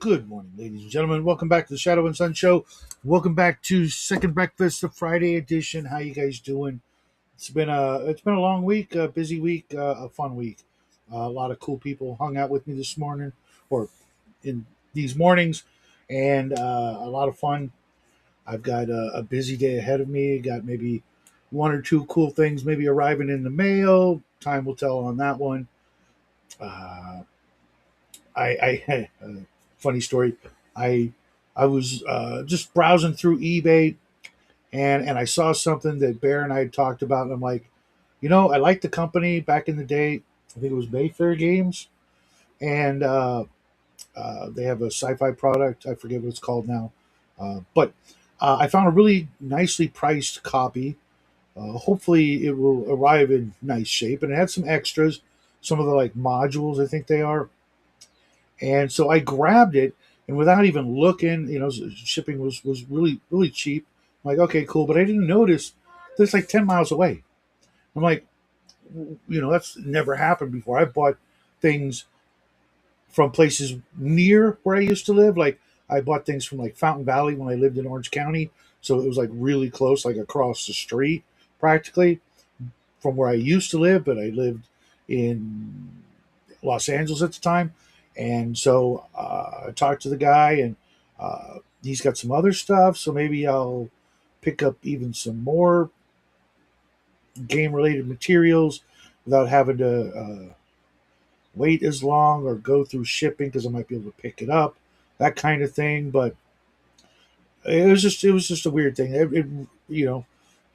Good morning, ladies and gentlemen. Welcome back to the Shadow and Sun Show. Welcome back to Second Breakfast, the Friday edition. How you guys doing? It's been a long week, a busy week, a fun week. A lot of cool people hung out with me this morning, or in these mornings, and a lot of fun. I've got a busy day ahead of me. Got maybe one or two cool things maybe arriving in the mail. Time will tell on that one. Uh, I funny story. I I was just browsing through eBay and I saw something that Bear and I had talked about, and I'm like, I liked the company back in the day. I think it was Mayfair Games, and they have a sci-fi product. I forget what it's called now, but I found a really nicely priced copy. Hopefully, it will arrive in nice shape, and it had some extras, some of the like modules. I think they are. And so I grabbed it, and without even looking, shipping was really really cheap. I'm like, okay, cool, but I didn't notice that it's like 10 miles away. I'm like, that's never happened before. I bought things from places near where I used to live. Like I bought things from like Fountain Valley when I lived in Orange County, so it was like really close, like across the street, practically from where I used to live. But I lived in Los Angeles at the time. And so I talked to the guy, and he's got some other stuff. So maybe I'll pick up even some more game related materials without having to wait as long or go through shipping because I might be able to pick it up, that kind of thing. But it was just a weird thing.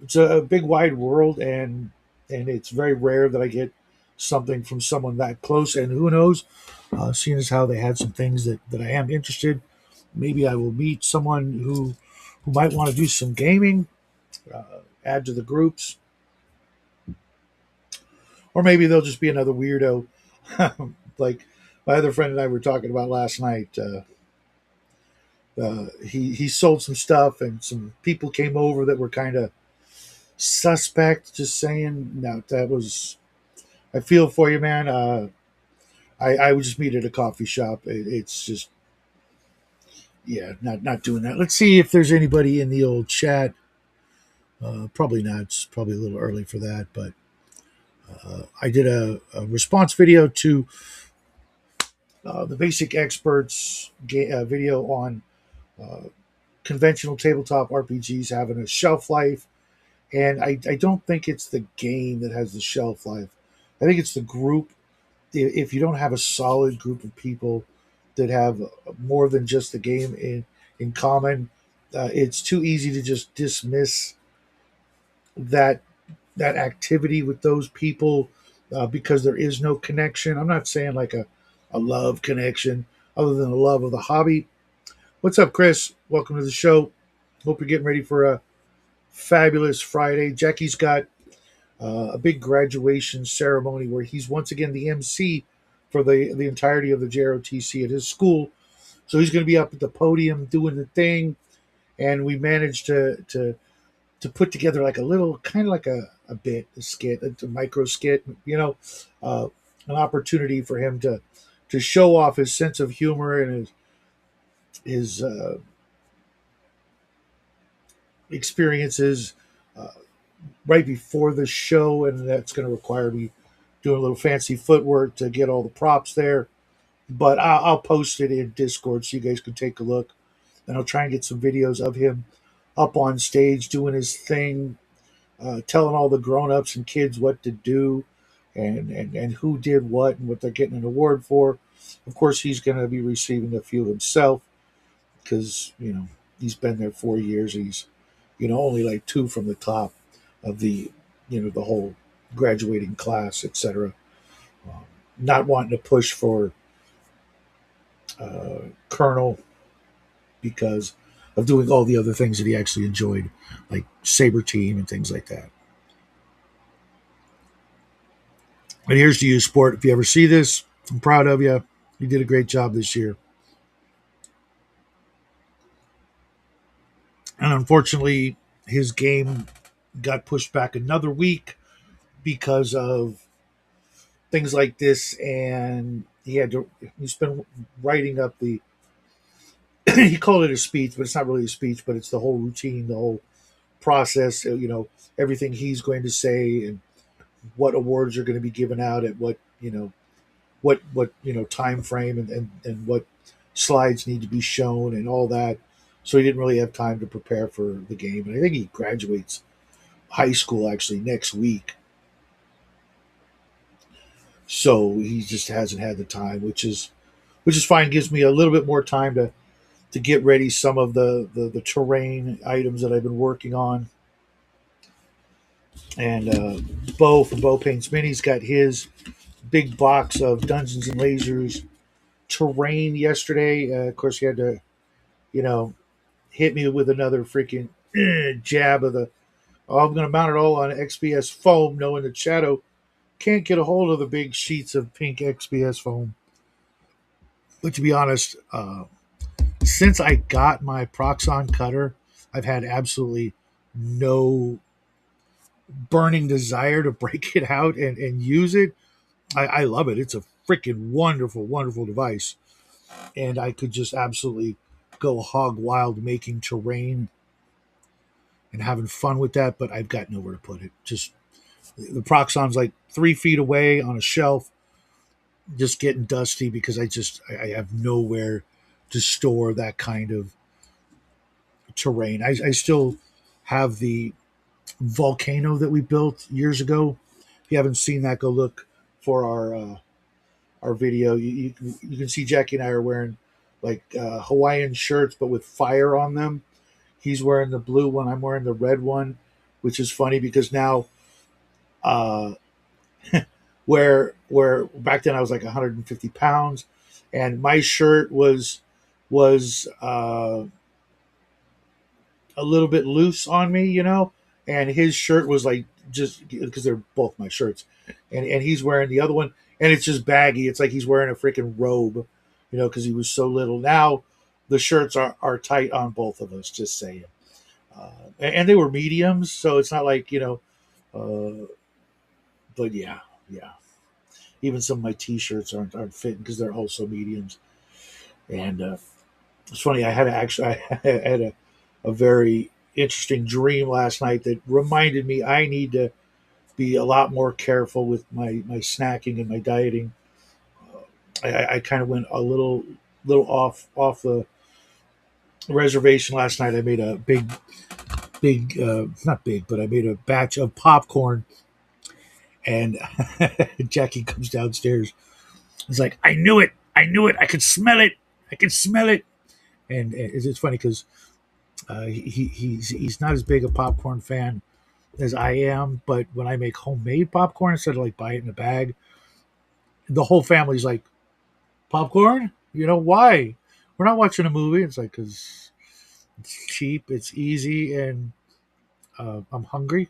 It's a big wide world, and it's very rare that I get something from someone that close. And who knows, seeing as how they had some things that I am interested, maybe I will meet someone who might want to do some gaming, add to the groups, or maybe they'll just be another weirdo, like my other friend and I were talking about last night. He sold some stuff, and some people came over that were kind of suspect. Just saying, no, that was. I feel for you, man. I would just meet at a coffee shop. It's just, yeah, not doing that. Let's see if there's anybody in the old chat. Probably not. It's probably a little early for that, but I did a response video to the Basic Experts video on uh, conventional tabletop RPGs having a shelf life. And I don't think it's the game that has the shelf life. I think it's the group. If you don't have a solid group of people that have more than just the game in common, it's too easy to just dismiss that that activity with those people because there is no connection. I'm not saying like a love connection other than the love of the hobby. What's up, Chris? Welcome to the show. Hope you're getting ready for a fabulous Friday. Jackie's got a big graduation ceremony where he's once again the MC for the entirety of the JROTC at his school. So he's going to be up at the podium doing the thing, and we managed to put together like a little kind of like a bit, a skit, a micro skit, uh, an opportunity for him to show off his sense of humor and his experiences uh, right before the show, and that's going to require me doing a little fancy footwork to get all the props there. But I'll post it in Discord so you guys can take a look, and I'll try and get some videos of him up on stage doing his thing, telling all the grown-ups and kids what to do, and who did what and what they're getting an award for. Of course, he's going to be receiving a few himself because he's been there 4 years. He's only like two from the top of the whole graduating class, etc. Um, Not wanting to push for Colonel because of doing all the other things that he actually enjoyed, like Saber Team and things like that. And here's to you, sport. If you ever see this, I'm proud of you. You did a great job this year. And unfortunately, his game got pushed back another week because of things like this. And he's been writing up he called it a speech, but it's not really a speech, but it's the whole routine, the whole process. Everything he's going to say and what awards are going to be given out at what time frame and what slides need to be shown and all that. So he didn't really have time to prepare for the game. And I think he graduates high school actually next week. So he just hasn't had the time, which is fine. Gives me a little bit more time to get ready some of the terrain items that I've been working on. And Bo from Bo Paints Minis got his big box of Dungeons and Lasers terrain yesterday. Of course, he had to, you know, hit me with another freaking jab of the. Oh, I'm going to mount it all on XPS foam, knowing that Shadow can't get a hold of the big sheets of pink XPS foam. But to be honest, since I got my Proxon cutter, I've had absolutely no burning desire to break it out and use it. I love it. It's a freaking wonderful, wonderful device. And I could just absolutely go hog wild making terrain and having fun with that, but I've got nowhere to put it. Just the Proxon's like 3 feet away on a shelf, just getting dusty because I have nowhere to store that kind of terrain. I still have the volcano that we built years ago. If you haven't seen that, go look for our video. You can see Jackie and I are wearing like Hawaiian shirts, but with fire on them. He's wearing the blue one. I'm wearing the red one, which is funny because now, uh, where back then I was like 150 pounds, and my shirt was a little bit loose on me, and his shirt was like just because they're both my shirts, and he's wearing the other one, and it's just baggy. It's like he's wearing a freaking robe, because he was so little. Now the shirts are tight on both of us. Just saying, and they were mediums, so it's not like uh, but yeah, yeah. Even some of my t-shirts aren't fitting because they're also mediums. And it's funny. I had actually I had a very interesting dream last night that reminded me I need to be a lot more careful with my snacking and my dieting. I kind of went a little off the reservation last night. I made a big not big, but I made a batch of popcorn, and Jackie comes downstairs. It's like I knew it, I could smell it, I could smell it. And it's funny because he's not as big a popcorn fan as I am, but when I make homemade popcorn instead of like buy it in a bag, the whole family's like, popcorn? Why? We're not watching a movie. It's like, because it's cheap, it's easy, and I'm hungry.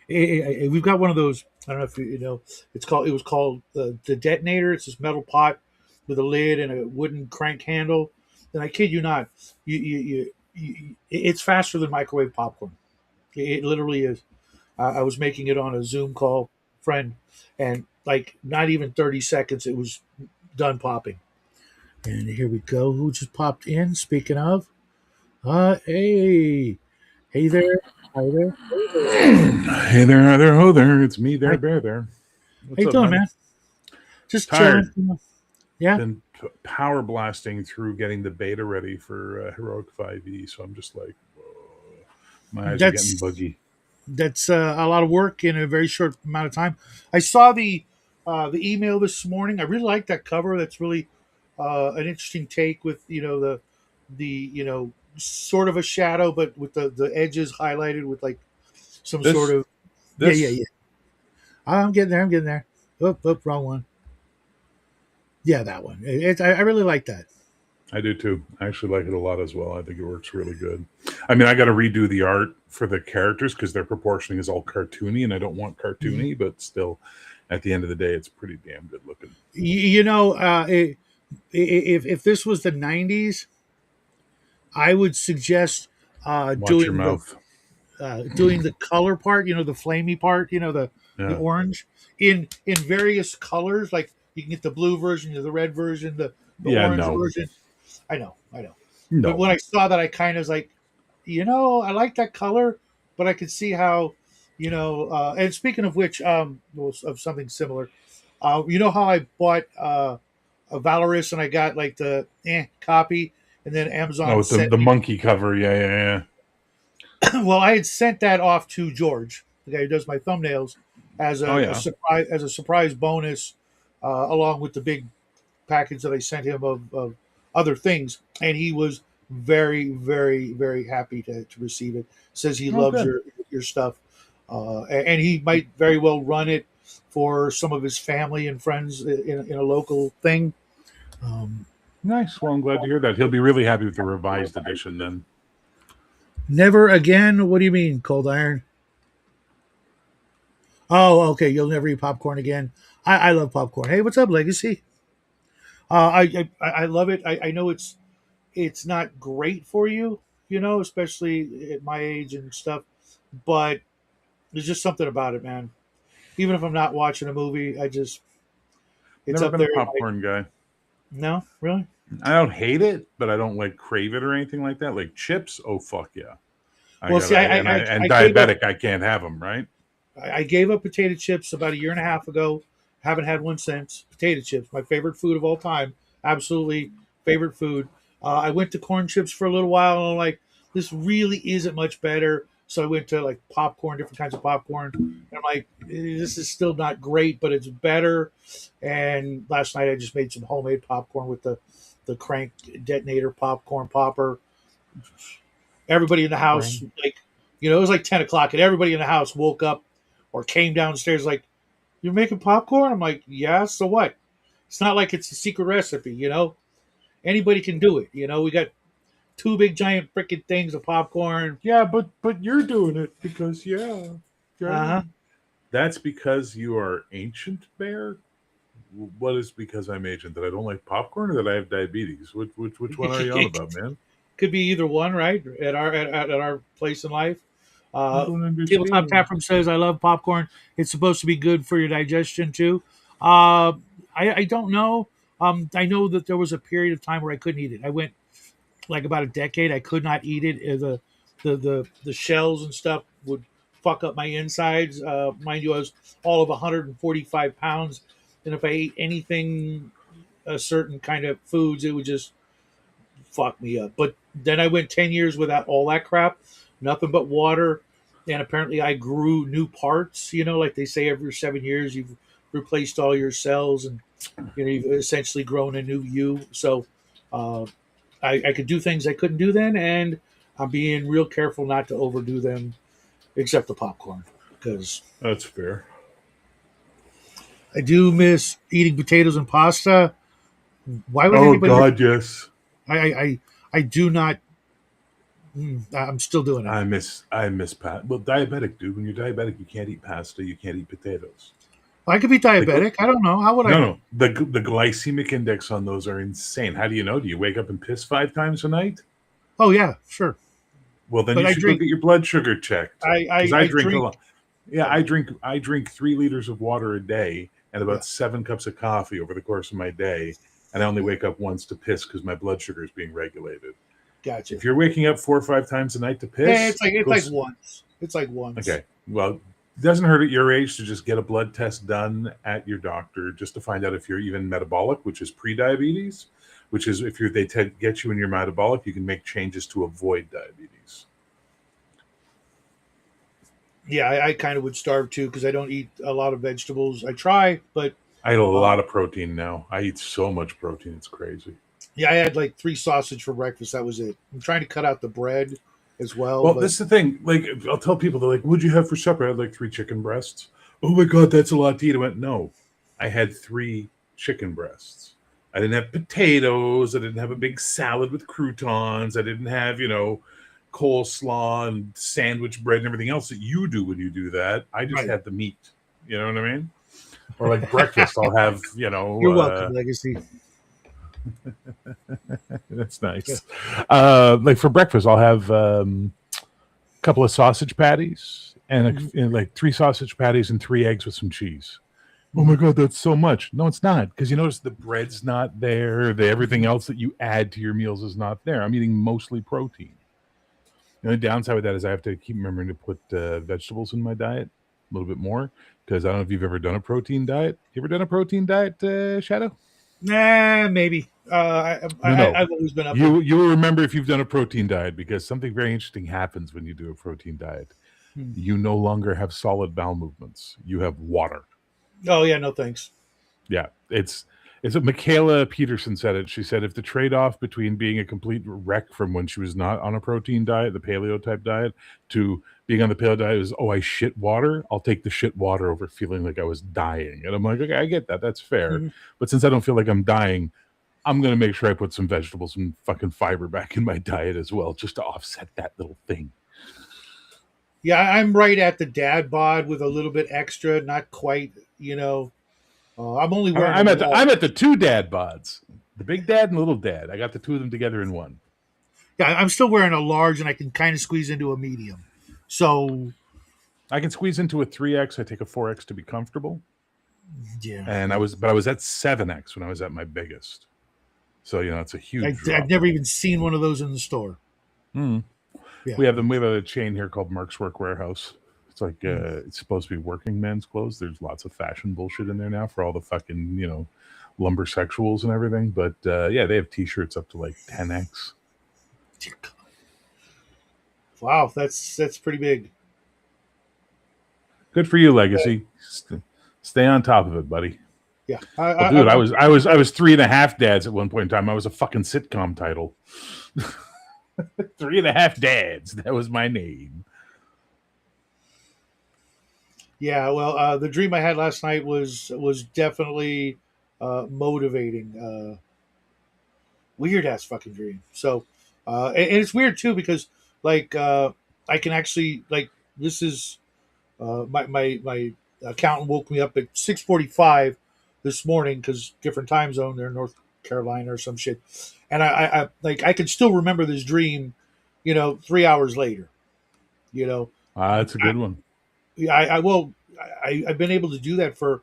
We've got one of those. I don't know if you know. It was called the detonator. It's this metal pot with a lid and a wooden crank handle. And I kid you not, it's faster than microwave popcorn. It literally is. I was making it on a Zoom call, friend, and like not even 30 seconds, it was done popping. And here we go. Who just popped in? Speaking of, hey, hey there, hi there, hey there. Hey there, hi there, ho there. It's me there, Hi, bear there. how What's you up, doing, man? man? Just chilling. Tired. Yeah. Been power blasting through getting the beta ready for Heroic 5e, so I'm just like, whoa, my eyes are getting That's buggy. that's a lot of work in a very short amount of time. I saw the email this morning. I really like that cover. That's really an interesting take with the sort of a shadow, but with the edges highlighted with like some sort This, of yeah, yeah, this, yeah. I'm getting there. I'm getting there. Oh, wrong one. Yeah, that one. I really like that. I do too. I actually like it a lot as well. I think it works really good. I mean, I got to redo the art for the characters because their proportioning is all cartoony, and I don't want Mhm. cartoony, but still, at the end of the day, it's pretty damn good looking. You know, if this was the '90s, I would suggest Watch your mouth. doing the color part. The flamey part. The Yeah. orange in various colors. Like you can get the blue version, the red version, the Yeah, orange no. version. I know. But No, when I saw that, I kind of was like, I like that color, but I could see how, and speaking of which, well, of something similar, you know how I bought a Valorous and I got like the copy, and then no, Amazon with the sent the me. monkey cover. Yeah, yeah, yeah. Well, I had sent that off to George, the guy who does my thumbnails, as Oh a yeah. surprise bonus, along with the big package that I sent him of other things, and he was very, very, very happy to receive it. Says he Oh, loves good. your stuff, and he might very well run it for some of his family and friends in a local thing. Um, Nice. Well, I'm glad to hear that. He'll be really happy with the revised edition then. Never again. What do you mean, Cold Iron? Oh, okay. You'll never eat popcorn again. I love popcorn. Hey, what's up, Legacy? I love it. I know it's not great for you, especially at my age and stuff. But there's just something about it, man. Even if I'm not watching a movie, it's Never up been a there. Like, popcorn guy. no, really. I don't hate it, but I don't like crave it or anything like that. Like chips, oh fuck yeah. I Well, got see, I and I and I gave up diabetic, I can't have them, right? I gave up potato chips about a year and a half ago. Haven't had one since. Potato chips, my favorite food of all time. Absolutely favorite food. I went to corn chips for a little while, and I'm like, this really isn't much better. So I went to like popcorn, different kinds of popcorn. And I'm like, this is still not great, but it's better. And last night I just made some homemade popcorn with the crank detonator popcorn popper. Everybody in the house, Right. like, it was like 10 o'clock, and everybody in the house woke up or came downstairs like, "You're making popcorn?" I'm like, "Yeah, so what?" It's not like it's a secret recipe. Anybody can do it. We got two big giant freaking things of popcorn. Yeah, but you're doing it because yeah. Uh-huh. That's because you are ancient bear. What is because I'm ancient? That I don't like popcorn, or that I have diabetes? Which one are you on It about, man? could be either one, right? At our place in life. I Uh, don't Tabletop understand. Taproom says, "I love popcorn. It's supposed to be good for your digestion too." Uh, I don't know. I know that there was a period of time where I couldn't eat it. I went like about a decade. I could not eat it. The shells and stuff would fuck up my insides. Mind you, I was all of 145 pounds, and if I ate anything, a certain kind of foods, it would just fuck me up. But then I went 10 years without all that crap, nothing but water, and apparently I grew new parts. Like they say, every 7 years you've replaced all your cells, and you've essentially grown a new you. So. Uh, I could do things I couldn't do then, and I'm being real careful not to overdo them, except the popcorn, because That's fair. I do miss eating potatoes and pasta. Why would Oh anybody? God, yes. I do not. I'm still doing it. I miss pat. Well, diabetic, dude. When you're diabetic, you can't eat pasta. You can't eat potatoes. I could be The gl- diabetic. I don't know. How would I no, know? no. The glycemic index on those are insane. How do you know? Do you wake up and piss 5 times a night? Oh yeah, sure. Well, then But you I should go drink. get your blood sugar checked. Because I I drink a drink. lot. Yeah, Yeah, I drink 3 liters of water a day and yeah. about 7 cups of coffee over the course of my day, and I only Yeah. wake up once to piss because my blood sugar is being regulated. Gotcha. If you're waking up 4 or 5 times a night to Yeah, piss, it's go. like once. It's like once. Okay, well, it doesn't hurt at your age to just get a blood test done at your doctor just to find out if you're even metabolic, which is pre-diabetes, which is if get you in your metabolic, you can make changes to avoid diabetes. Yeah, I kind of would starve too because I don't eat a lot of vegetables. I try, but I eat a uh, lot of protein now. I eat so much protein, it's crazy. yeah, I had like three sausage for breakfast. That was it. I'm trying to cut out the bread as well, Well, but this is the thing. Like, I'll tell people, they're like, "What'd you have for supper?" I had like 3 chicken breasts. Oh my god, that's a lot to eat. I went, no, I had 3 chicken breasts. I didn't have potatoes. I didn't have a big salad with croutons. I didn't have, coleslaw and sandwich bread and everything else that you do when you do that. I just right. had the meat. You know what I mean? Or like breakfast, I'll have, You're welcome, Legacy. that's Yeah. nice. Like for breakfast, I'll have couple of sausage patties and, Mhm. like 3 sausage patties and 3 eggs with some cheese. oh my God, that's so much. No, it's not, because you notice the bread's not there. Everything else that you add to your meals is not there. I'm eating mostly protein. The only downside with that is I have to keep remembering to put vegetables in my diet a little bit more, because I don't know if you've ever done a protein diet. You ever done a protein diet, Shadow? Nah, maybe. No. I've always been up in. You will remember if you've done a protein diet, because something very interesting happens when you do a protein diet. Hmm. You no longer have solid bowel movements. You have water. Oh yeah, no thanks. Yeah, it's what Michaela Peterson said it. She said if the trade-off between being a complete wreck from when she was not on a protein diet, the paleo type diet, to being on the paleo diet is, oh, I shit water, I'll take the shit water over feeling like I was dying. And I'm like, okay, I get that. That's fair. Mm-hmm. But since I don't feel like I'm dying, I'm going to make sure I put some vegetables and fucking fiber back in my diet as well, just to offset that little thing. Yeah, I'm right at the dad bod with a little bit extra, not quite. I'm only wearing a wall. I'm at the two dad bods, the big dad and little dad. I got the two of them together in one. Yeah, I'm still wearing a large, and I can kind of squeeze into a medium. So I can squeeze into a 3X. I take a 4X to be comfortable. yeah, And I was at 7X when I was at my biggest. So, it's a huge drop. I've never even seen one of those in the store. Mm. Yeah. We have a chain here called Mark's Work Warehouse. It's like it's supposed to be working men's clothes. There's lots of fashion bullshit in there now for all the fucking, lumber sexuals and everything. But yeah, they have t-shirts up to like 10X. Wow, that's pretty big. Good for you, Legacy. Stay on top of it, buddy. Yeah, dude, I was 3.5 dads at one point in time. I was a fucking sitcom title. 3.5 dads. That was my name. Yeah, well, the dream I had last night was definitely motivating. Weird ass fucking dream. So, and it's weird too because like I can actually like this is my accountant woke me up at 6:45 this morning because different time zone. They're in North Carolina or some shit, and I like I can still remember this dream, 3 hours later. That's a good one. Yeah, I've been able to do that for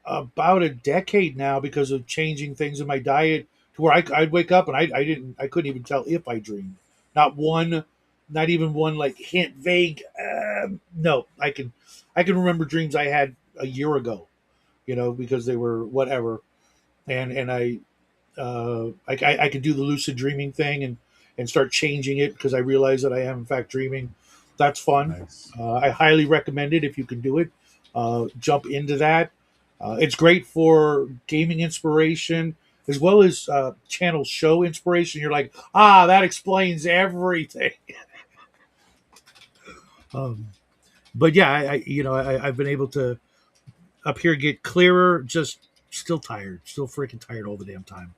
about a decade now because of changing things in my diet to where I'd wake up and I couldn't even tell if I dreamed. Not even one like hint, vague. No, I can remember dreams I had a year ago, because they were whatever, and I could do the lucid dreaming thing and start changing it because I realize that I am in fact dreaming. That's fun. Nice. I highly recommend it if you can do it. Jump into that. It's great for gaming inspiration as well as channel show inspiration. You're like, that explains everything. But yeah, I've been able to up here get clearer. Just still tired, still freaking tired all the damn time.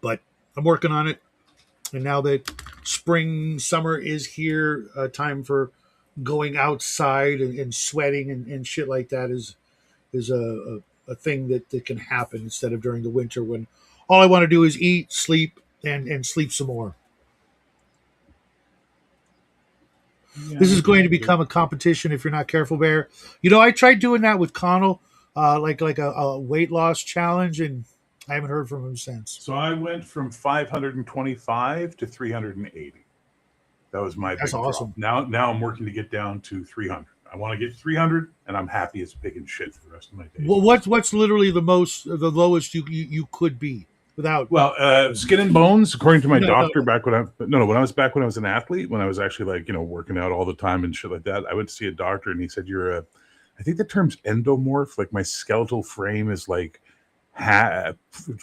But I'm working on it. And now that spring, summer is here, time for going outside and sweating and shit like that is a thing that can happen instead of during the winter when all I want to do is eat, sleep, and sleep some more. Yeah, this is going to become a competition if you're not careful, Bear. I tried doing that with Connell, like a weight loss challenge, and I haven't heard from him since. So I went from 525 to 380. That was my That's big awesome. Drop. Now I'm working to get down to 300. I want to get 300, and I'm happy as pig and shit for the rest of my days. Well, what's literally the lowest you could be without? Well, skin and bones, according to my doctor, back when when I was an athlete, when I was actually working out all the time and shit like that, I went to see a doctor, and he said I think the term's endomorph. Like my skeletal frame is like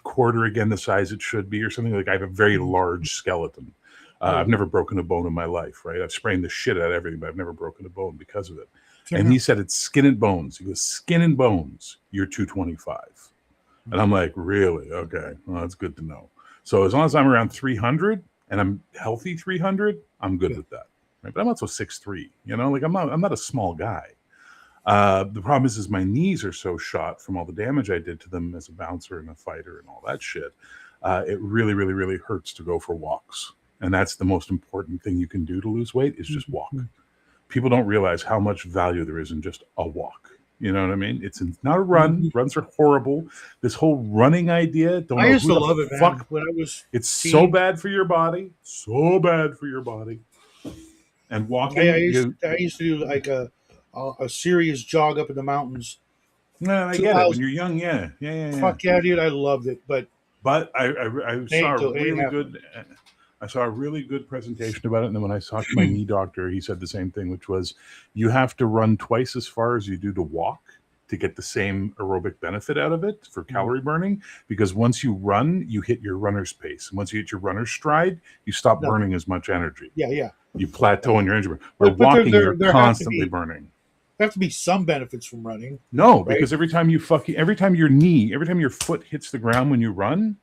quarter again the size it should be, or something. Like I have a very large skeleton. I've never broken a bone in my life, right? I've sprained the shit out of everything, but I've never broken a bone because of it. Sure. And he said it's skin and bones. He goes, skin and bones, you're 225. And I'm like, really? Okay, well, that's good to know. So as long as I'm around 300 and I'm healthy 300, I'm good with that. Right? But I'm also 6'3", like I'm not a small guy. The problem is my knees are so shot from all the damage I did to them as a bouncer and a fighter and all that shit. It really, really, really hurts to go for walks. And that's the most important thing you can do to lose weight is just walk. People don't realize how much value there is in just a walk. You know what I mean? It's not a run. Mhm. Runs are horrible. This whole running idea, don't I know used who to the love it, man. fuck. When I was It's so teen, bad for your body. So bad for your body. And I walking, used you. I used to do like a serious jog up in the mountains, No, I two get it. When miles. you're young, yeah, yeah, yeah, yeah. Fuck yeah, dude! I loved it, but But I saw a it ain't really happening. good. I saw a really good presentation about it, and then when I talked to my knee doctor, he said the same thing, which was you have to run twice as far as you do to walk to get the same aerobic benefit out of it for Mhm. calorie burning. Because once you run, you hit your runner's pace, and once you hit your runner's stride, you stop No, burning as much energy. yeah, yeah, You plateau in your energy. Where but walking, you're there have to constantly be burning. some benefits from running, No, right? because every time your foot hits the ground when you run,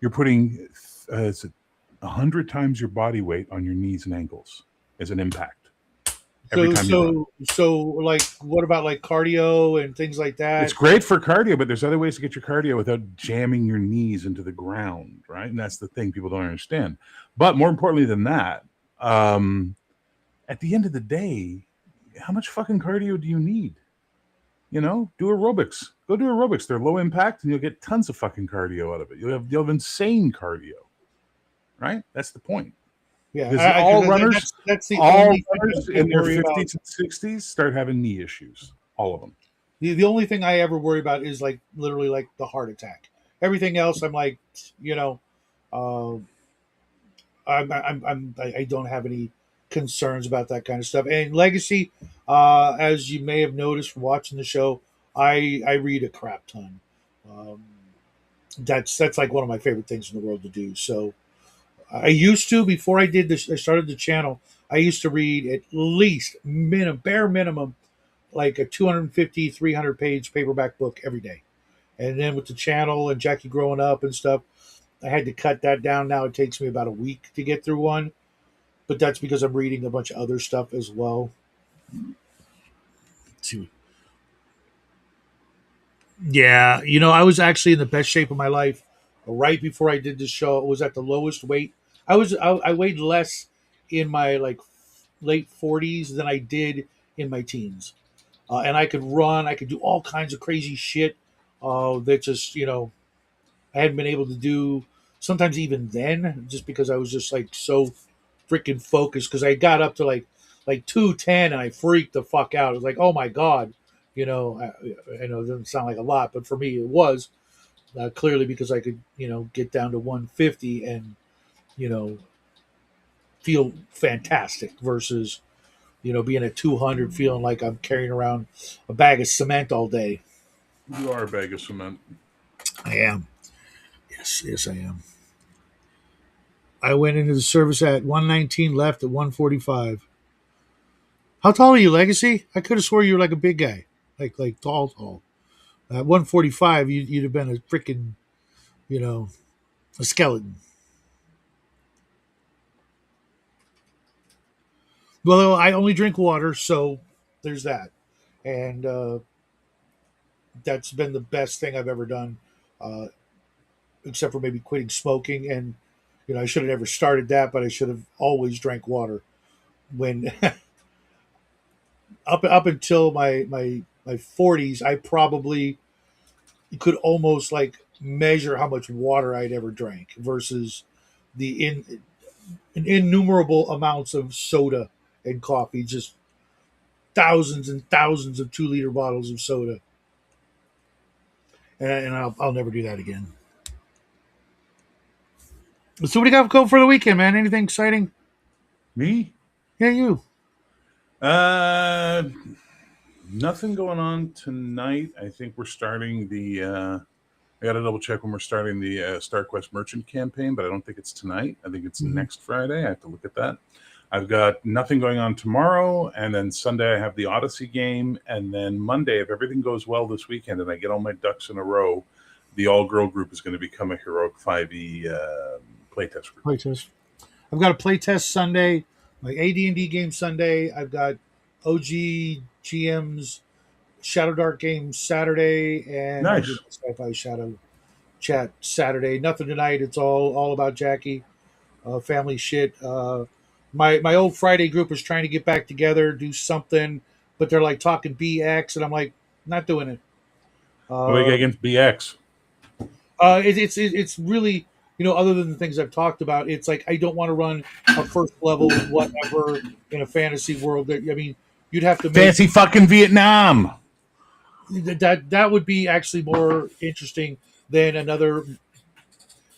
you're putting 100 times your body weight on your knees and ankles as an impact every So time you run. like, what about like cardio and things like It's that? great for cardio, but there's other ways to get your cardio without jamming your knees into the ground, right? And that's the thing people don't understand. But more importantly than that, um, at the end of the day, how much fucking cardio do you need? Do aerobics. Go do aerobics. They're low impact, and you'll get tons of fucking cardio out of it. You'll have insane cardio, right? That's the point. Yeah, Because that's the all only thing runners I in their worry about. 50s and 60s start having knee issues. All of them. The only thing I ever worry about is like literally like the heart attack. Everything else, I'm like, you know, uh, I don't have any concerns about that kind of stuff. And legacy, as you may have noticed from watching the show, I read a crap ton. Um, that's like one of my favorite things in the world to do. So I used to before I did this. I started the channel. I used to read at least bare minimum like a 250 300 page paperback book every day. And then with the channel and Jackie growing up and stuff, I had to cut that down. Now it takes me about a week to get through one, but that's because I'm reading a bunch of other stuff as well. Yeah, I was actually in the best shape of my life right before I did this show. I was at the lowest weight. I weighed less in my like late 40s than I did in my teens, and I could run. I could do all kinds of crazy shit that just I hadn't been able to do sometimes even then, just because I was just like so freaking focused. Because I got up to like 210 and I freaked the fuck out. It was like, oh my god, I know it doesn't sound like a lot, but for me it was clearly because I could get down to 150 and you know feel fantastic versus being at 200 feeling like I'm carrying around a bag of cement all day. You are a bag of cement. I am. Yes, I am. I went into the service at 119, left at 145. How tall are you, Legacy? I could have swore you were like a big guy, like tall. At 145, you'd have been a freaking, you know, a skeleton. Well, I only drink water, so there's that, and that's been the best thing I've ever done, uh, except for maybe quitting smoking. And I should have never started that, but I should have always drank water when up until my 40s. I probably could almost like measure how much water I'd ever drank versus the innumerable amounts of soda and coffee, just thousands and thousands of 2 liter bottles of soda. And I'll never do that again. So what do you got going for the weekend, man? Anything exciting? Me? Yeah, you. Uh, Nothing going on tonight. I think we're starting the. I got to double check when we're starting the StarQuest Merchant campaign, but I don't think it's tonight. I think it's Mhm. next Friday. I have to look at that. I've got nothing going on tomorrow, and then Sunday I have the Odyssey game, and then Monday, if everything goes well this weekend and I get all my ducks in a row, the all-girl group is going to become a Heroic 5e playtest group. Playtest. I've got a playtest Sunday, my AD&D game Sunday. I've got OG GM's Shadow Dark game Saturday, and I did Nice. Sci-Fi Shadow chat Saturday. Nothing tonight. It's all about Jackie, family shit. My old Friday group is trying to get back together, do something, but they're like talking BX, and I'm like, Not doing it. What do you got Uh, against BX? it's really, other than the things I've talked about, it's like I don't want to run a first level whatever in a fantasy world. That I mean, you'd have to make Fancy fucking Vietnam. that would be actually more interesting than another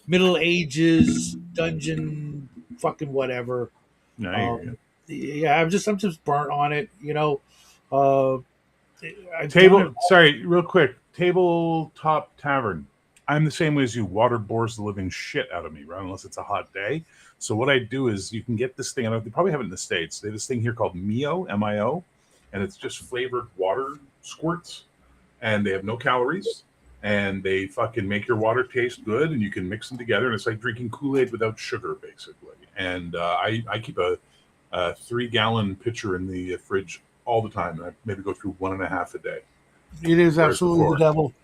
Middle Ages dungeon, fucking whatever. No, I hear you. Yeah, I'm just burnt on it. Uh, I've done it. Table, sorry, real quick. Tabletop Tavern. I'm the same way as you. Water bores the living shit out of me, right? Unless it's a hot day. So what I do is you can get this thing. I don't, they probably have it in the States. They have this thing here called Mio, M-I-O, and it's just flavored water squirts, and they have no calories, and they fucking make your water taste good, and you can mix them together, and it's like drinking Kool-Aid without sugar, basically. And I keep a 3-gallon pitcher in the fridge all the time, and I maybe go through 1.5 a day. It is Whereas absolutely the before, devil.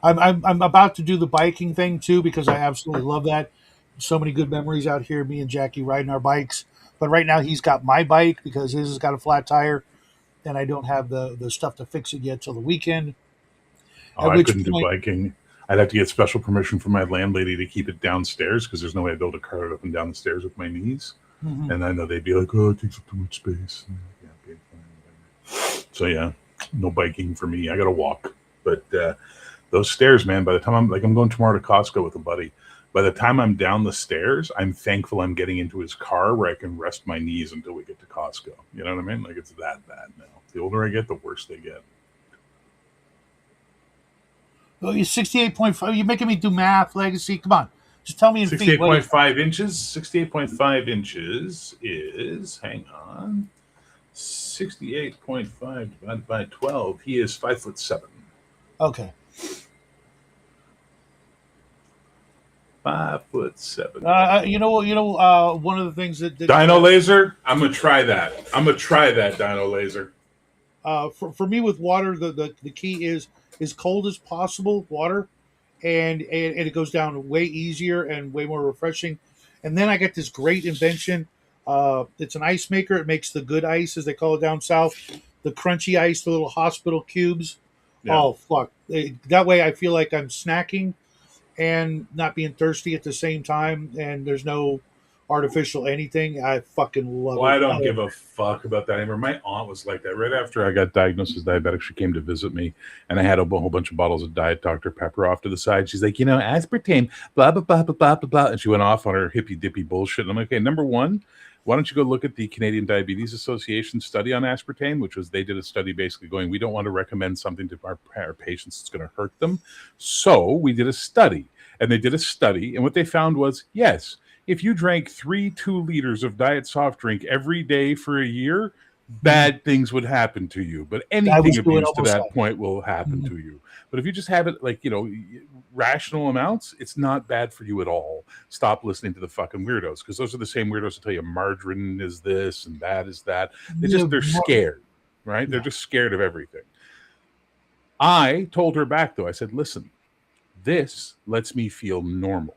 I'm about to do the biking thing too because I absolutely love that. So many good memories out here, me and Jackie riding our bikes. But right now he's got my bike because his has got a flat tire, and I don't have the stuff to fix it yet till the weekend. oh, At I which couldn't do point, biking. I'd have to get special permission from my landlady to keep it downstairs because there's no way I'd be able to cart it up and down the stairs with my knees. mhm. And I know they'd be like, "Oh, it takes up too much space." Yeah, okay, fine. So yeah, no biking for me. I got to walk. But those stairs, man. By the time I'm going tomorrow to Costco with a buddy. By the time I'm down the stairs, I'm thankful I'm getting into his car where I can rest my knees until we get to Costco. You know what I mean? Like it's that bad now. The older I get, the worse they get. Oh, you're 68.5. You're making me do math, Legacy. Come on, just tell me in feet. Sixty-eight What point is five inches. 68.5 inches is, hang on, 68.5 divided by 12. He is 5'7". okay? 5'7". One of the things Dino laser. I'm gonna try that. I'm gonna try that dino laser. for me with water, the key is as cold as possible water, and it goes down way easier and way more refreshing. And then I got this great invention. It's an ice maker. It makes the good ice, as they call it down south, the crunchy ice, the little hospital cubes. Yeah. Oh fuck! That way I feel like I'm snacking and not being thirsty at the same time, and there's no artificial anything. I fucking love Well, it. I don't give a fuck about that anymore. My aunt was like that right after I got diagnosed as diabetic. She came to visit me, and I had a whole bunch of bottles of Diet Dr. Pepper off to the side. She's like, aspartame, blah blah blah blah blah blah blah, and she went off on her hippy dippy bullshit. And I'm like, okay, number one, why don't you go look at the Canadian Diabetes Association study on aspartame, which was they did a study basically going, we don't want to recommend something to our patients that's going to hurt them. So we did a study, and they did a study, and what they found was, yes, if you drank 2 liters of diet soft drink every day for a year, bad things would happen to you. But I anything was doing abused to almost that like. point will happen to you. But if you just have it like, rational amounts, it's not bad for you at all. Stop listening to the fucking weirdos, because those are the same weirdos that tell you margarine is this and that is that. They're scared, right? They're just scared of everything. I told her back though, I said, listen, this lets me feel normal.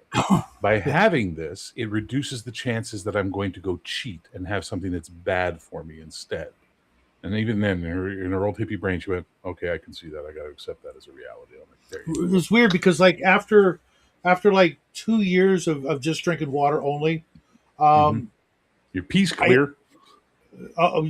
By having this, it reduces the chances that I'm going to go cheat and have something that's bad for me instead. And even then, in her old hippie brain, she went, "Okay, I can see that. I got to accept that as a reality." I'm like, there you go. It's weird because like after like 2 years of just drinking water only, Mm-hmm. um, Your peace I clear.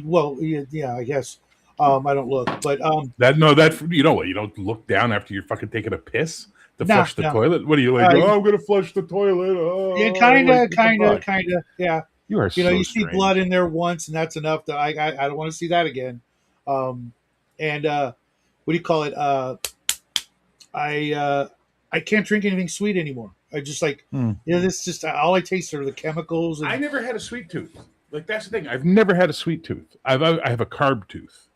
well yeah, I guess I don't look, but That you know what? You don't look down after you're fucking taking a piss to nah, flush the no, toilet. What are you like? uh, Oh, I'm gonna flush the toilet. yeah, Oh, like kind of, what the fuck? yeah. You are so You see blood strange. in there once, and that's enough. That I don't want to see that again. Um, and what do you call it? I I can't drink anything sweet anymore. I just like, Hmm. this just all I taste are the chemicals. I And never had a sweet tooth. Like that's the thing. I've never had a sweet tooth. I have a carb tooth.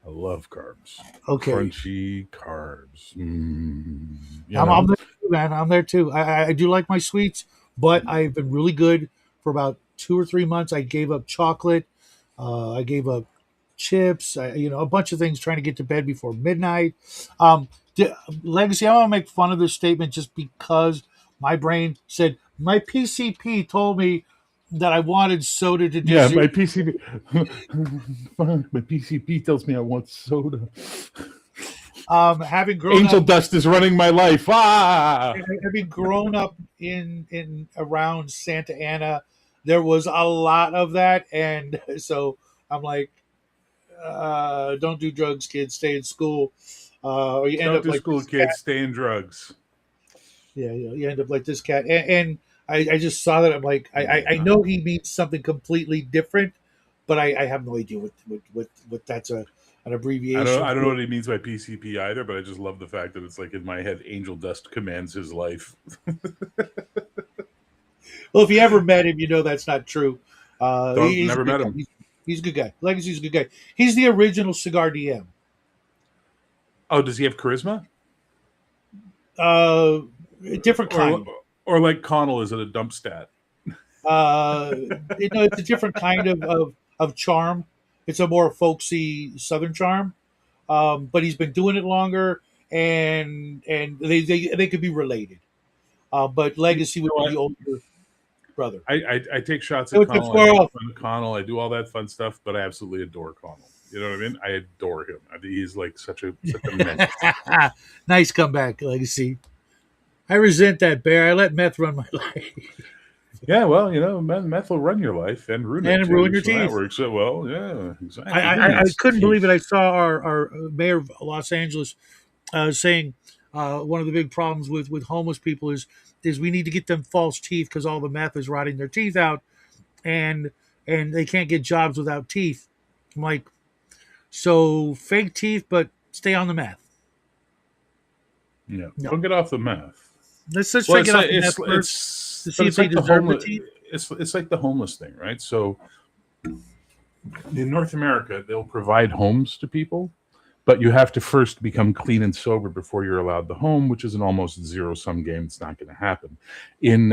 I love carbs. okay, Crunchy carbs. You I'm know. there too, man. I'm there too. I do like my sweets, but I've been really good for about 2 or 3 months. I gave up chocolate. I gave up chips. A bunch of things trying to get to bed before midnight. Um, Legacy, I want to make fun of this statement just because my brain said my PCP told me that I wanted soda to do Yeah, zero. my PCP. My PCP tells me I want soda. Having grown Angel up, dust is running my life. Ah, having grown up in around Santa Ana, there was a lot of that, and so I'm like, don't do drugs, kids. Stay in school, or you end don't up do like school, this kids. cat. Stay in drugs. Yeah, you end up like this cat, and I just saw that. I'm like, I Yeah. know he means something completely different, but I have no idea what that's an abbreviation I don't know for. what he means by PCP either, but I just love the fact that it's like in my head, Angel Dust commands his life. Well, if you ever met him, you know that's not true. Don't He's a never good met guy. him. He's a good guy. Legacy's a good guy. He's the original cigar DM. Oh, does he have charisma? Uh, Different Or kind. like Connell is it a dump stat? Uh, it's a different kind of charm. It's a more folksy Southern charm. But he's been doing it longer, and they could be related. But You Legacy would know be what? the older brother. I take shots It at was a Connell. I make squirrel. fun of Connell. I do all that fun stuff, but I absolutely adore Connell. You know what I mean? I adore him. I think he's like such a menace. Nice comeback, Legacy. I resent that, Bear. I let meth run my life Yeah, well, you know, meth will run your life and ruin it and ruin too. your So that teeth. works. So well, yeah, I, exactly. Who I, I needs couldn't believe it. I teeth? saw our mayor of Los Angeles saying one of the big problems with homeless people is we need to get them false teeth because all the meth is rotting their teeth out, and they can't get jobs without teeth. I'm like, so fake teeth, but stay on the meth. Yeah, No, don't get off the meth. let's Well, try to it's get off like the meth first to but see if it's they like the deserve the homeless. teeth. It's like the homeless thing, right? So in North America, they'll provide homes to people, but you have to first become clean and sober before you're allowed the home, which is an almost zero sum game. It's not going to happen. In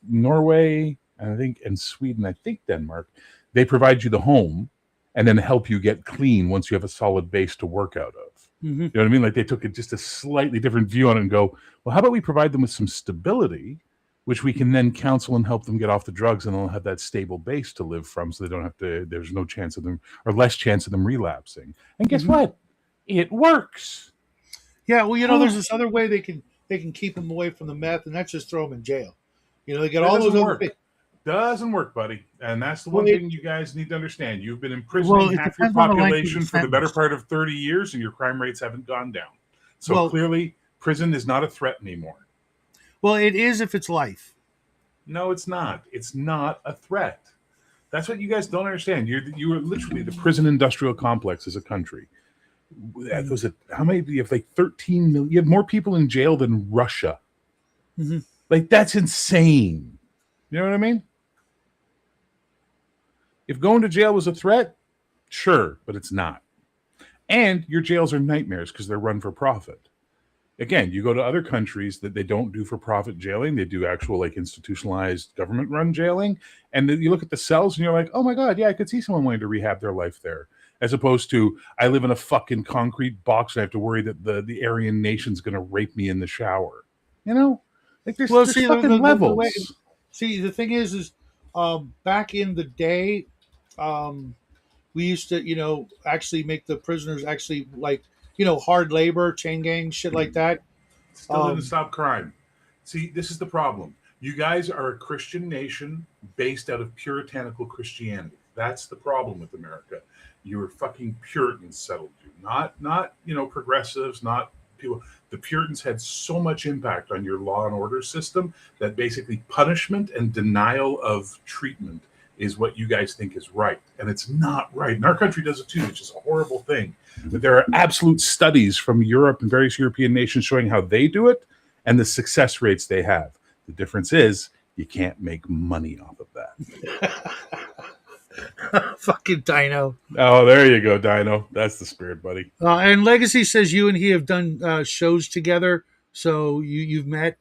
Norway, and I think, and Sweden, I think Denmark, they provide you the home and then help you get clean once you have a solid base to work out of. Mm-hmm. You know what I mean? Like they took just a slightly different view on it and go, well, how about we provide them with some stability, which we can then counsel and help them get off the drugs, and they'll have that stable base to live from, so they don't have to. There's no chance of them, or less chance of them relapsing. And guess Mm-hmm. what? It works. Yeah, well, there's Huh. this other way they can keep them away from the meth, and that's just throw them in jail. They get That all those doesn't other work. things. Doesn't work, buddy. And that's the Well, one thing you guys need to understand. You've been imprisoning it half your depends on the length of the population for the better sentence. part of 30 years, and your crime rates haven't gone down. So Well, clearly, prison is not a threat anymore. it is if it's life. No, it's not. It's not a threat. That's what you guys don't understand. You are literally the prison industrial complex as a country. Was it how many? You have like 13 million. You have more people in jail than Russia. Mm-hmm. Like that's insane. You know what I mean? If going to jail was a threat, sure, but it's not. And your jails are nightmares because they're run for profit. Again, you go to other countries that they don't do for profit jailing, they do actual like institutionalized government run jailing, and then you look at the cells and you're like, oh my god, yeah, I could see someone wanting to rehab their life there, as opposed to I live in a fucking concrete box and I have to worry that the Aryan nation's going to rape me in the shower. You know, like Well, there's see fucking the way. levels. See, the thing is back in the day, um, we used to actually make the prisoners actually like hard labor, chain gang, shit like that. Still didn't Um, stop crime. See, this is the problem. You guys are a Christian nation based out of puritanical Christianity. That's the problem with America. Your fucking Puritans settled you, not progressives, not people. The Puritans had so much impact on your law and order system that basically punishment and denial of treatment is what you guys think is right, and it's not right. And our country does it too, which is a horrible thing. But there are absolute studies from Europe and various European nations showing how they do it and the success rates they have. The difference is you can't make money off of that. Fucking Dino. Oh, there you go, Dino. That's the spirit, buddy. And Legacy says you and he have done shows together, so you've met.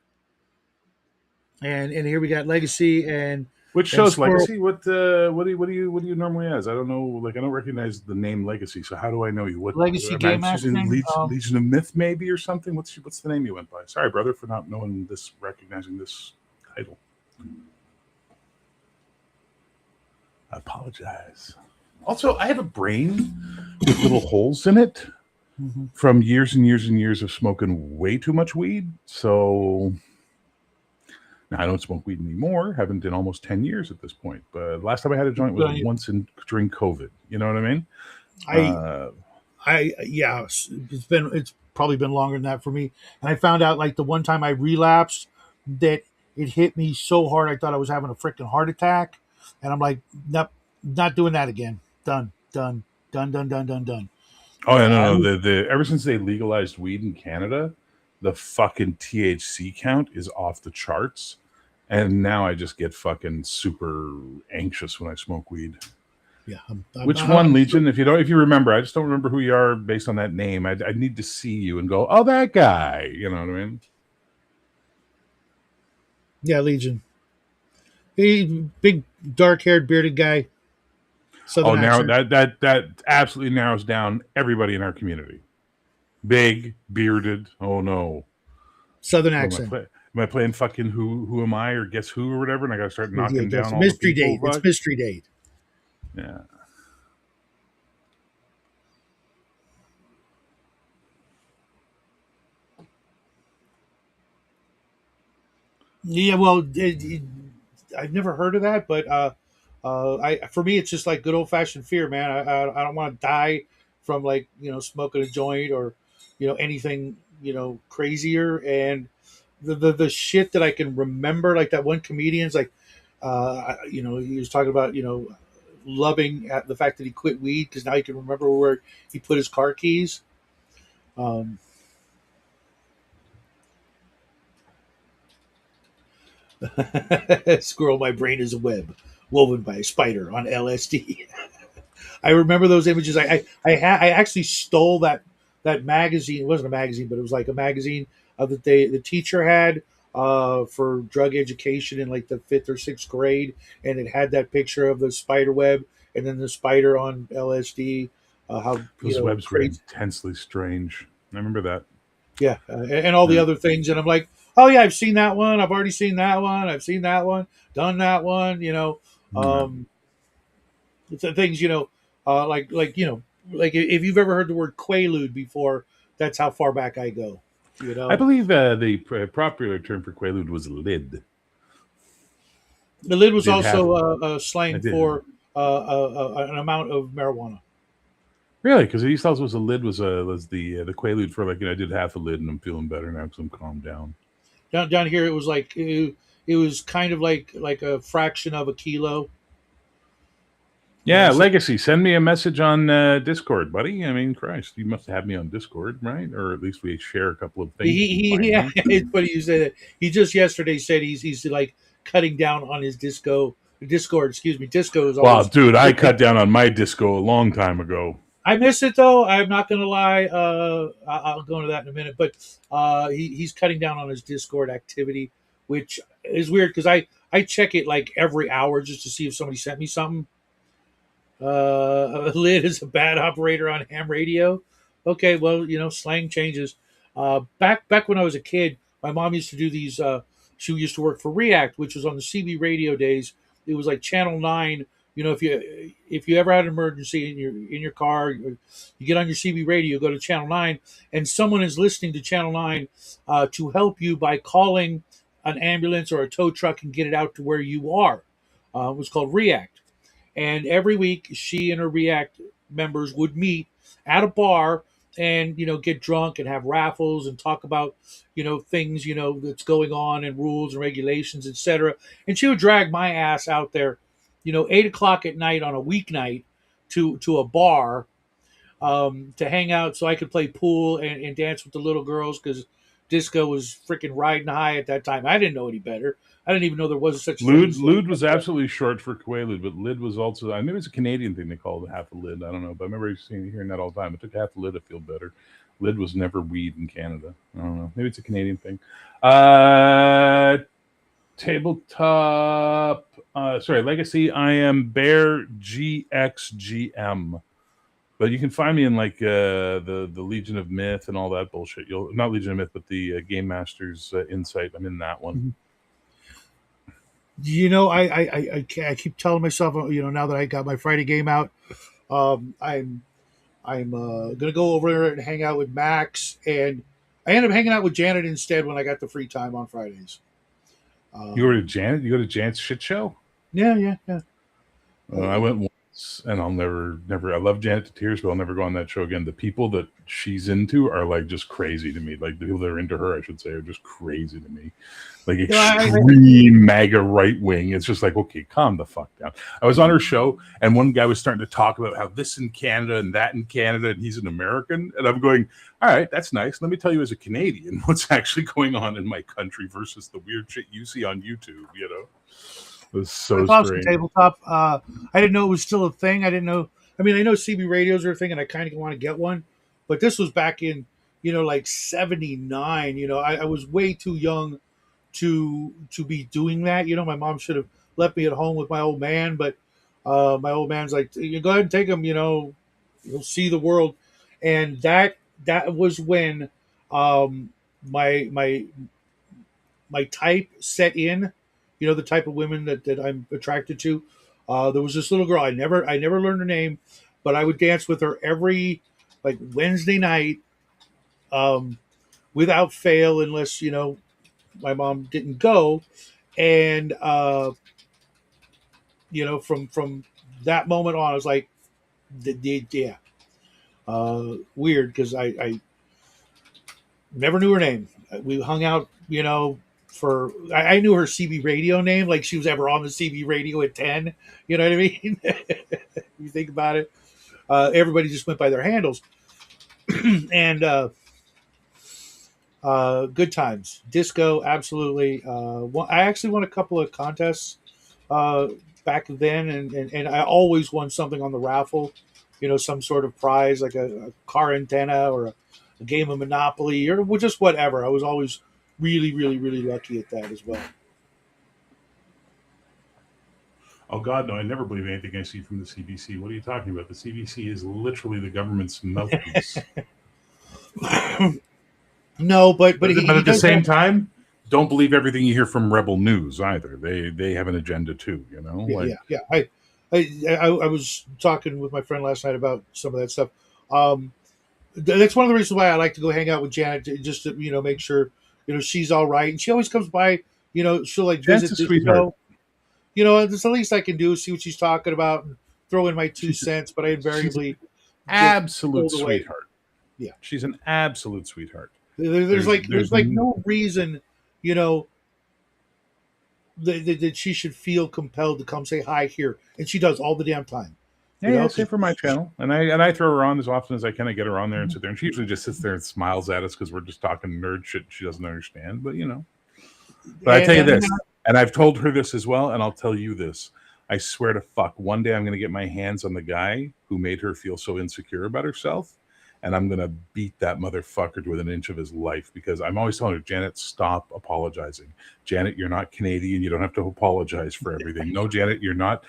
And here we got Legacy Which and shows Squirrel. Legacy? What do you normally as? I don't know. Like I don't recognize the name Legacy. So how do I know you? What Legacy am I Game choosing Mastering. Legion of Myth maybe or something? What's the name you went by? Sorry, brother, for not knowing this, recognizing this title. I apologize. Also, I have a brain with little holes in it. Mm-hmm. from years and years and years of smoking way too much weed. So now I don't smoke weed anymore. Haven't in almost 10 years at this point. But last time I had a joint was once during COVID. You know what I mean? I yeah, it's probably been longer than that for me. And I found out like the one time I relapsed that it hit me so hard I thought I was having a freaking heart attack, and I'm like, nope, not doing that again. Done, done, done, done, done, done, done. Oh yeah, I no, was, no. The ever since they legalized weed in Canada, the fucking THC count is off the charts, and now I just get fucking super anxious when I smoke weed. yeah, Which one, Legion? If you remember, I just don't remember who you are based on that name. I need to see you and go, oh, that guy. You know what I mean? yeah, Legion. He big dark haired bearded guy, Oh, southern now accent, that absolutely narrows down everybody in our community. Big, bearded. Oh no, southern what am I accent. playing? Am I playing fucking who am I or guess who or whatever? And I got to start Yeah, knocking yes, down all the mystery people. date. It's Fuck mystery date. yeah. Yeah, well, I've never heard of that, but I for me it's just like good old fashioned fear, man. I don't want to die from like smoking a joint or anything crazier. And the shit that I can remember, like that one comedian's like, he was talking about loving at the fact that he quit weed because now he can remember where he put his car keys. Um, Squirrel, my brain is a web woven by a spider on LSD. I remember those images. I actually stole that magazine. It wasn't a magazine, but it was like a magazine that the teacher had for drug education in like the fifth or sixth grade, and it had that picture of the spider web and then the spider on LSD. How Those webs were crazy, intensely strange. I remember that. yeah, and all the Yeah. other things. And I'm like, oh yeah, I've seen that one. I've already seen that one. I've seen that one. Done that one. Yeah. Um, it's the things like if you've ever heard the word quaalude before, that's how far back I go. You I know, believe the popular term for Quaalude was lid. the lid I was did have. also I slang did. for an amount of marijuana. Really, because he tells us a lid was the Quaalude for like I did half a lid and I'm feeling better now because I'm calmed down. Down here, it was like it was kind of like a fraction of a kilo. Yeah, So Legacy, send me a message on Discord, buddy. I mean, Christ, you must have me on Discord, right? Or at least we share a couple of things. You can find yeah, me. it's funny you say that. He just yesterday said he's like cutting down on his Discord. Excuse me, disco is Wow, always. dude, I cut down on my disco a long time ago. I miss it though. I'm not gonna lie. I'll go into that in a minute. But he's cutting down on his Discord activity, which is weird because I check it like every hour just to see if somebody sent me something. Lid is a bad operator on ham radio. Okay, well slang changes. Back when I was a kid, my mom used to do these. She used to work for React, which was on the CB radio days. It was like Channel 9. If you ever had an emergency in your car, you get on your CB radio, go to Channel 9, and someone is listening to Channel 9 to help you by calling an ambulance or a tow truck and get it out to where you are. It was called React. And every week, she and her React members would meet at a bar and get drunk and have raffles and talk about things that's going on and rules and regulations, etc. And she would drag my ass out there, 8 o'clock at night on a weeknight to a bar to hang out so I could play pool and dance with the little girls because disco was freaking riding high at that time. I didn't know any better. I didn't even know there was such a thing Lude, as Lude was absolutely short for Quaalude, but lid was also, I maybe it's a Canadian thing they call it half a lid. I don't know, but I remember hearing that all the time. It took half a lid to feel better. Lid was never weed in Canada. I don't know. Maybe it's a Canadian thing. Tabletop. Sorry, Legacy. I am Bear GXGM. But you can find me in like the Legion of Myth and all that bullshit. You'll not Legion of Myth, but the Game Masters Insight. I'm in that one. Mhm. I keep telling myself, now that I got my Friday game out, I'm I'm gonna go over there and hang out with Max, and I end up hanging out with Janet instead when I got the free time on Fridays. You go to Um, Janet? You go to Janet's shit show? yeah, yeah, yeah. I Uh, went once, and I'll never. I love Janet to tears, but I'll never go on that show again. The people that she's into are like just crazy to me. Like the people that are into her, I should say, are just crazy to me. Like you know, extreme MAGA right wing. It's just like, okay, calm the fuck down. I was on her show, and one guy was starting to talk about how this in Canada and that in Canada, and he's an American, and I'm going, all right, that's nice. Let me tell you, as a Canadian, what's actually going on in my country versus the weird shit you see on YouTube. You know, it was I so love some strange. tabletop. I didn't know it was still a thing. I didn't know. I mean, I know CB radios are a thing, and I kind of want to get one, but this was back in like '79. I was way too young to be doing that. My mom should have left me at home with my old man, but my old man's like, "You go ahead and take him. You'll see the world." And that was when um, my type set in. The type of women that I'm attracted to. There was this little girl. I never learned her name, but I would dance with her every like Wednesday night, um, without fail, unless my mom didn't go. And from that moment on, I was like, yeah, weird because I never knew her name. We hung out, for I knew her CB radio name, like she was ever on the CB radio at 10. You know what I mean? You think about it, everybody just went by their handles, and good times, disco, absolutely. I actually won a couple of contests uh, back then, and I always won something on the raffle. Some sort of prize, like a car antenna or a game of Monopoly or just whatever. I was always really, really, really lucky at that as well. Oh God, no! I never believe anything I see from the CBC. What are you talking about? The CBC is literally the government's mouthpiece. No, but But he at the does same have. time, don't believe everything you hear from Rebel News either. They have an agenda too. You know, Yeah, like yeah, yeah. I was talking with my friend last night about some of that stuff. Um, that's one of the reasons why I like to go hang out with Janet, just to make sure she's all right, and she always comes by. She'll like Janet's visit a the sweetheart. show. That's the least I can do is see what she's talking about and throw in my two She's cents. But I she's an invariably get absolute pulled away. sweetheart. Yeah, She's an absolute sweetheart. there's There's like there's there's like no reason, you know, that she should feel compelled to come say hi here, and she does all the damn time. Yeah, yeah, 'Cause same for my channel, and I throw her on as often as I can. I get her on there and sit there, and she usually just sits there and smiles at us because we're just talking nerd shit she doesn't understand. But but I tell you and this, and I've told her this as well, and I'll tell you this. I swear to fuck, one day I'm going to get my hands on the guy who made her feel so insecure about herself, and I'm going to beat that motherfucker to within an inch of his life because I'm always telling her, Janet, stop apologizing. Janet, you're not Canadian. You don't have to apologize for everything. No, Janet, you're not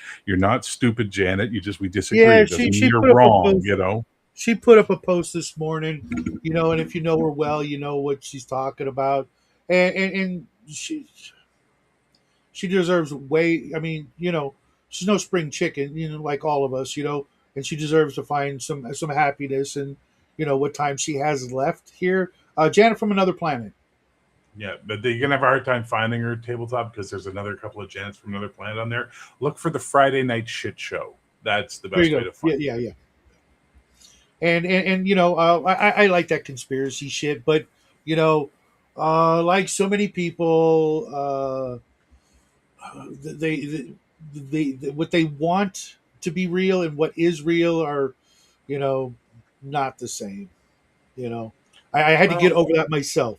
stupid, Janet. We disagree. yeah, It doesn't mean she you're put up a wrong, post. you know. She put up a post this morning, and if you know her well, you know what she's talking about, and she deserves way. I mean, she's no spring chicken, like all of us, and she deserves to find some happiness and what time she has left here. Janet from another planet. Yeah, but you're gonna have a hard time finding her tabletop because there's another couple of Janets from another planet on there. Look for the Friday night shit show. That's the There you best way go. to Yeah, find yeah, her. yeah. And I like that conspiracy shit, but like so many people, what they want to be real and what is real are you know not the same. I had to get Well, over that myself.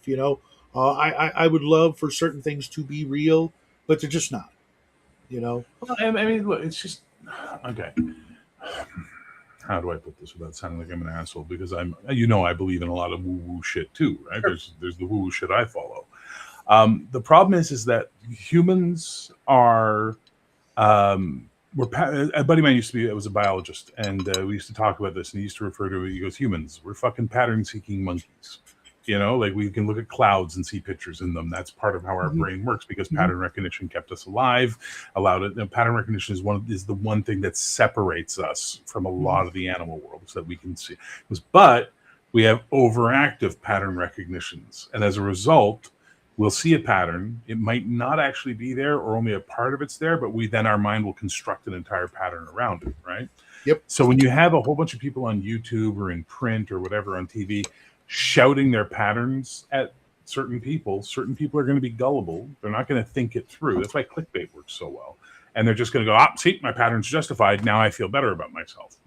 I would love for certain things to be real, but they're just not. You know, I mean, look, it's just okay. How do I put this without sounding like I'm an asshole? Because I believe in a lot of woo woo shit too, right? sure. There's the woo woo shit I follow. The problem is that humans are a buddy of mine used to be was a biologist, and we used to talk about this, and he used to refer to it. He goes, "Humans, we're fucking pattern seeking monkeys." Like we can look at clouds and see pictures in them. That's part of how our Mhm. brain works because Mhm. pattern recognition kept us alive, allowed it. Pattern recognition is the one thing that separates us from a Mhm. lot of the animal world, so that we can see. But we have overactive pattern recognitions, and as a result, we'll see a pattern. It might not actually be there, or only a part of it's there, but our mind will construct an entire pattern around it, right? Yep. So when you have a whole bunch of people on YouTube or in print or whatever on TV shouting their patterns at certain people are going to be gullible. They're not going to think it through. That's why clickbait works so well. And they're just going to go, see, my pattern's justified. Now I feel better about myself.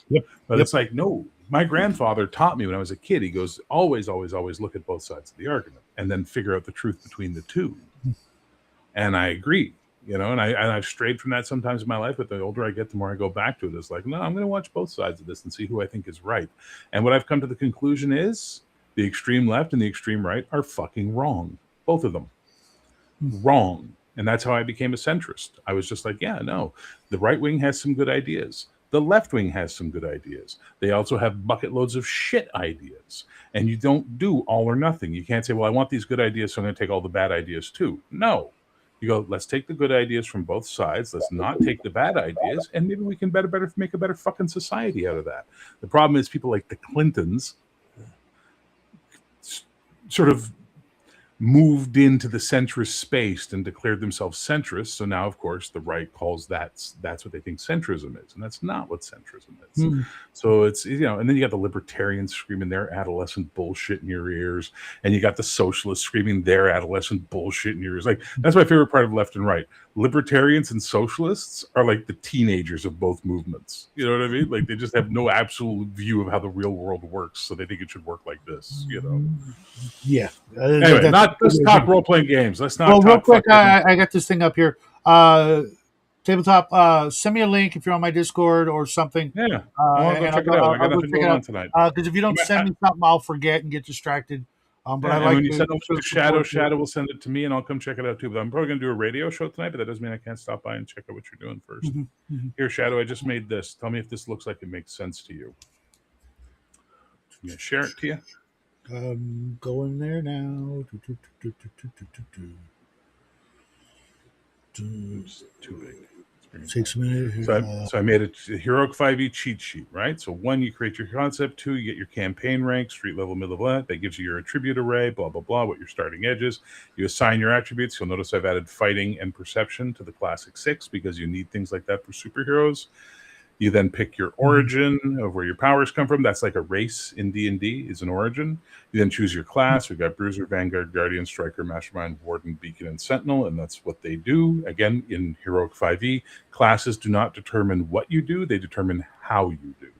Yep. But Yep. it's like, no, my grandfather taught me when I was a kid. He goes, always, always, always look at both sides of the argument and then figure out the truth between the two. And I agree, and I've strayed from that sometimes in my life, but the older I get, the more I go back to it. It's like, no, I'm going to watch both sides of this and see who I think is right. And what I've come to the conclusion is the extreme left and the extreme right are fucking wrong. Both of them. Wrong. And that's how I became a centrist. I was just like, yeah, no, the right wing has some good ideas. The left wing has some good ideas. They also have bucket loads of shit ideas. And you don't do all or nothing. You can't say, well, I want these good ideas, so I'm going to take all the bad ideas too. No. You go, let's take the good ideas from both sides. Let's not take the bad ideas. And maybe we can make a better fucking society out of that. The problem is people like the Clintons sort of moved into the centrist space and declared themselves centrist. So now, of course, the right calls that's what they think centrism is, and that's not what centrism is. Mhm. So it's and then you got the libertarians screaming their adolescent bullshit in your ears, and you got the socialists screaming their adolescent bullshit in your ears. Like that's my favorite part of left and right. Libertarians and socialists are like the teenagers of both movements. You know what I mean? Like they just have no absolute view of how the real world works, so they think it should work like this. Yeah. Anyway, let's talk role playing games. Let's not Well, real talk quick, fucking. I got this thing up here. Tabletop. Send me a link if you're on my Discord or something, Yeah, I want to go and check it out. I got I'll go nothing check going it on out. tonight. Because if you don't send me something, I'll forget and get distracted. But Yeah, I and like when you to send them show to support. Shadow will send it to me, and I'll come check it out too. But I'm probably going to do a radio show tonight, but that doesn't mean I can't stop by and check out what you're doing first. Mhm, mhm. Here, Shadow, I just made this. Tell me if this looks like it makes sense to you. I'm going to share it to you. Going there now. Oops, too big. Takes a minute. So I made a Heroic 5e cheat sheet, right? So one, you create your concept. Two, you get your campaign rank, street level, mid level. That gives you your attribute array, blah, blah, blah, what your starting edge is. You assign your attributes. You'll notice I've added fighting and perception to the classic 6 because you need things like that for superheroes. You then pick your origin of where your powers come from. That's like a race in D&D is an origin. You then choose your class. We've got Bruiser, Vanguard, Guardian, Striker, Mastermind, Warden, Beacon, and Sentinel, and that's what they do. Again, in Heroic 5e, classes do not determine what you do. They determine how you do.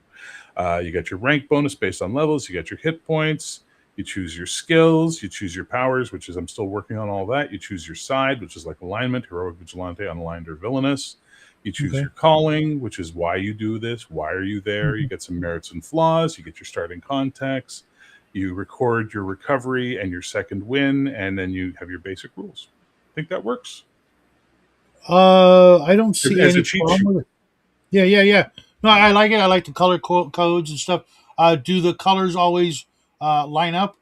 You got your rank bonus based on levels. You got your hit points. You choose your skills. You choose your powers, which is I'm still working on all that. You choose your side, which is like alignment, heroic, vigilante, unaligned, or villainous. You choose your calling, which is why you do this. Why are you there? You get some merits and flaws. You get your starting context. You record your recovery and your second win, and then you have your basic rules. Think that works? I don't see As any a cheat sheet. problem with it. Yeah. No, I like it. I like the color codes and stuff. Do the colors always line up?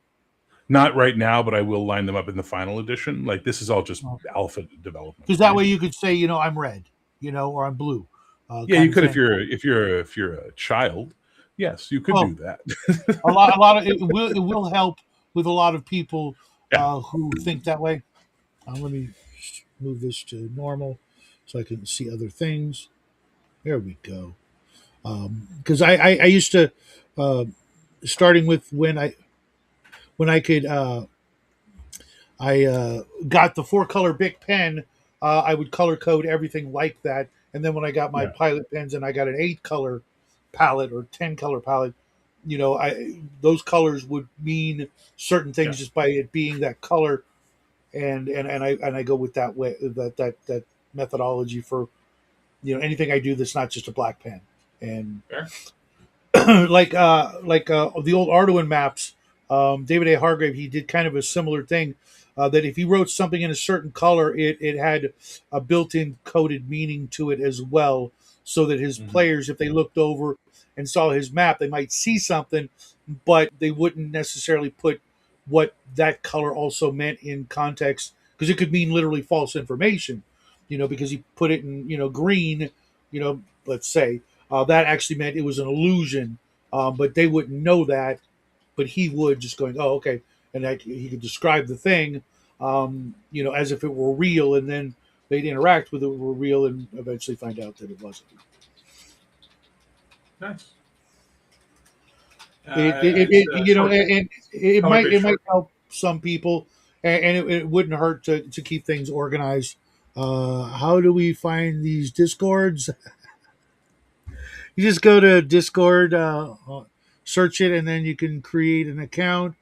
Not right now, but I will line them up in the final edition. Like this is all just alpha development. Because that way you could say, I'm red, or I'm blue. Yeah, Kind you of could thing. if you're a child. Yes, you could Well, do that. a lot of it will help with a lot of people Yeah. who think that way. Let me move this to normal so I can see other things. There we go. Because I used to starting with when I could I got the 4-color Bic pen. I would color code everything like that, and then when I got my Yeah. pilot pens and I got an 8-color palette or 10-color palette, I those colors would mean certain things Yeah. just by it being that color, and I go with that way that methodology for anything I do that's not just a black pen. And Fair. like the old Arduin maps, David A. Hargrave, he did kind of a similar thing. That if he wrote something in a certain color, it had a built-in coded meaning to it as well, so that his players, if they looked over and saw his map, they might see something, but they wouldn't necessarily put what that color also meant in context, because it could mean literally false information, because he put it in, green, let's say, that actually meant it was an illusion, but they wouldn't know that, but he would, just going, oh, okay. And he could describe the thing, as if it were real, and then they'd interact with it were real and eventually find out that it wasn't. Nice. It Short. and it Color might based it might short. help some people, and it wouldn't hurt to keep things organized. How do we find these discords? You just go to Discord, search it, and then you can create an account,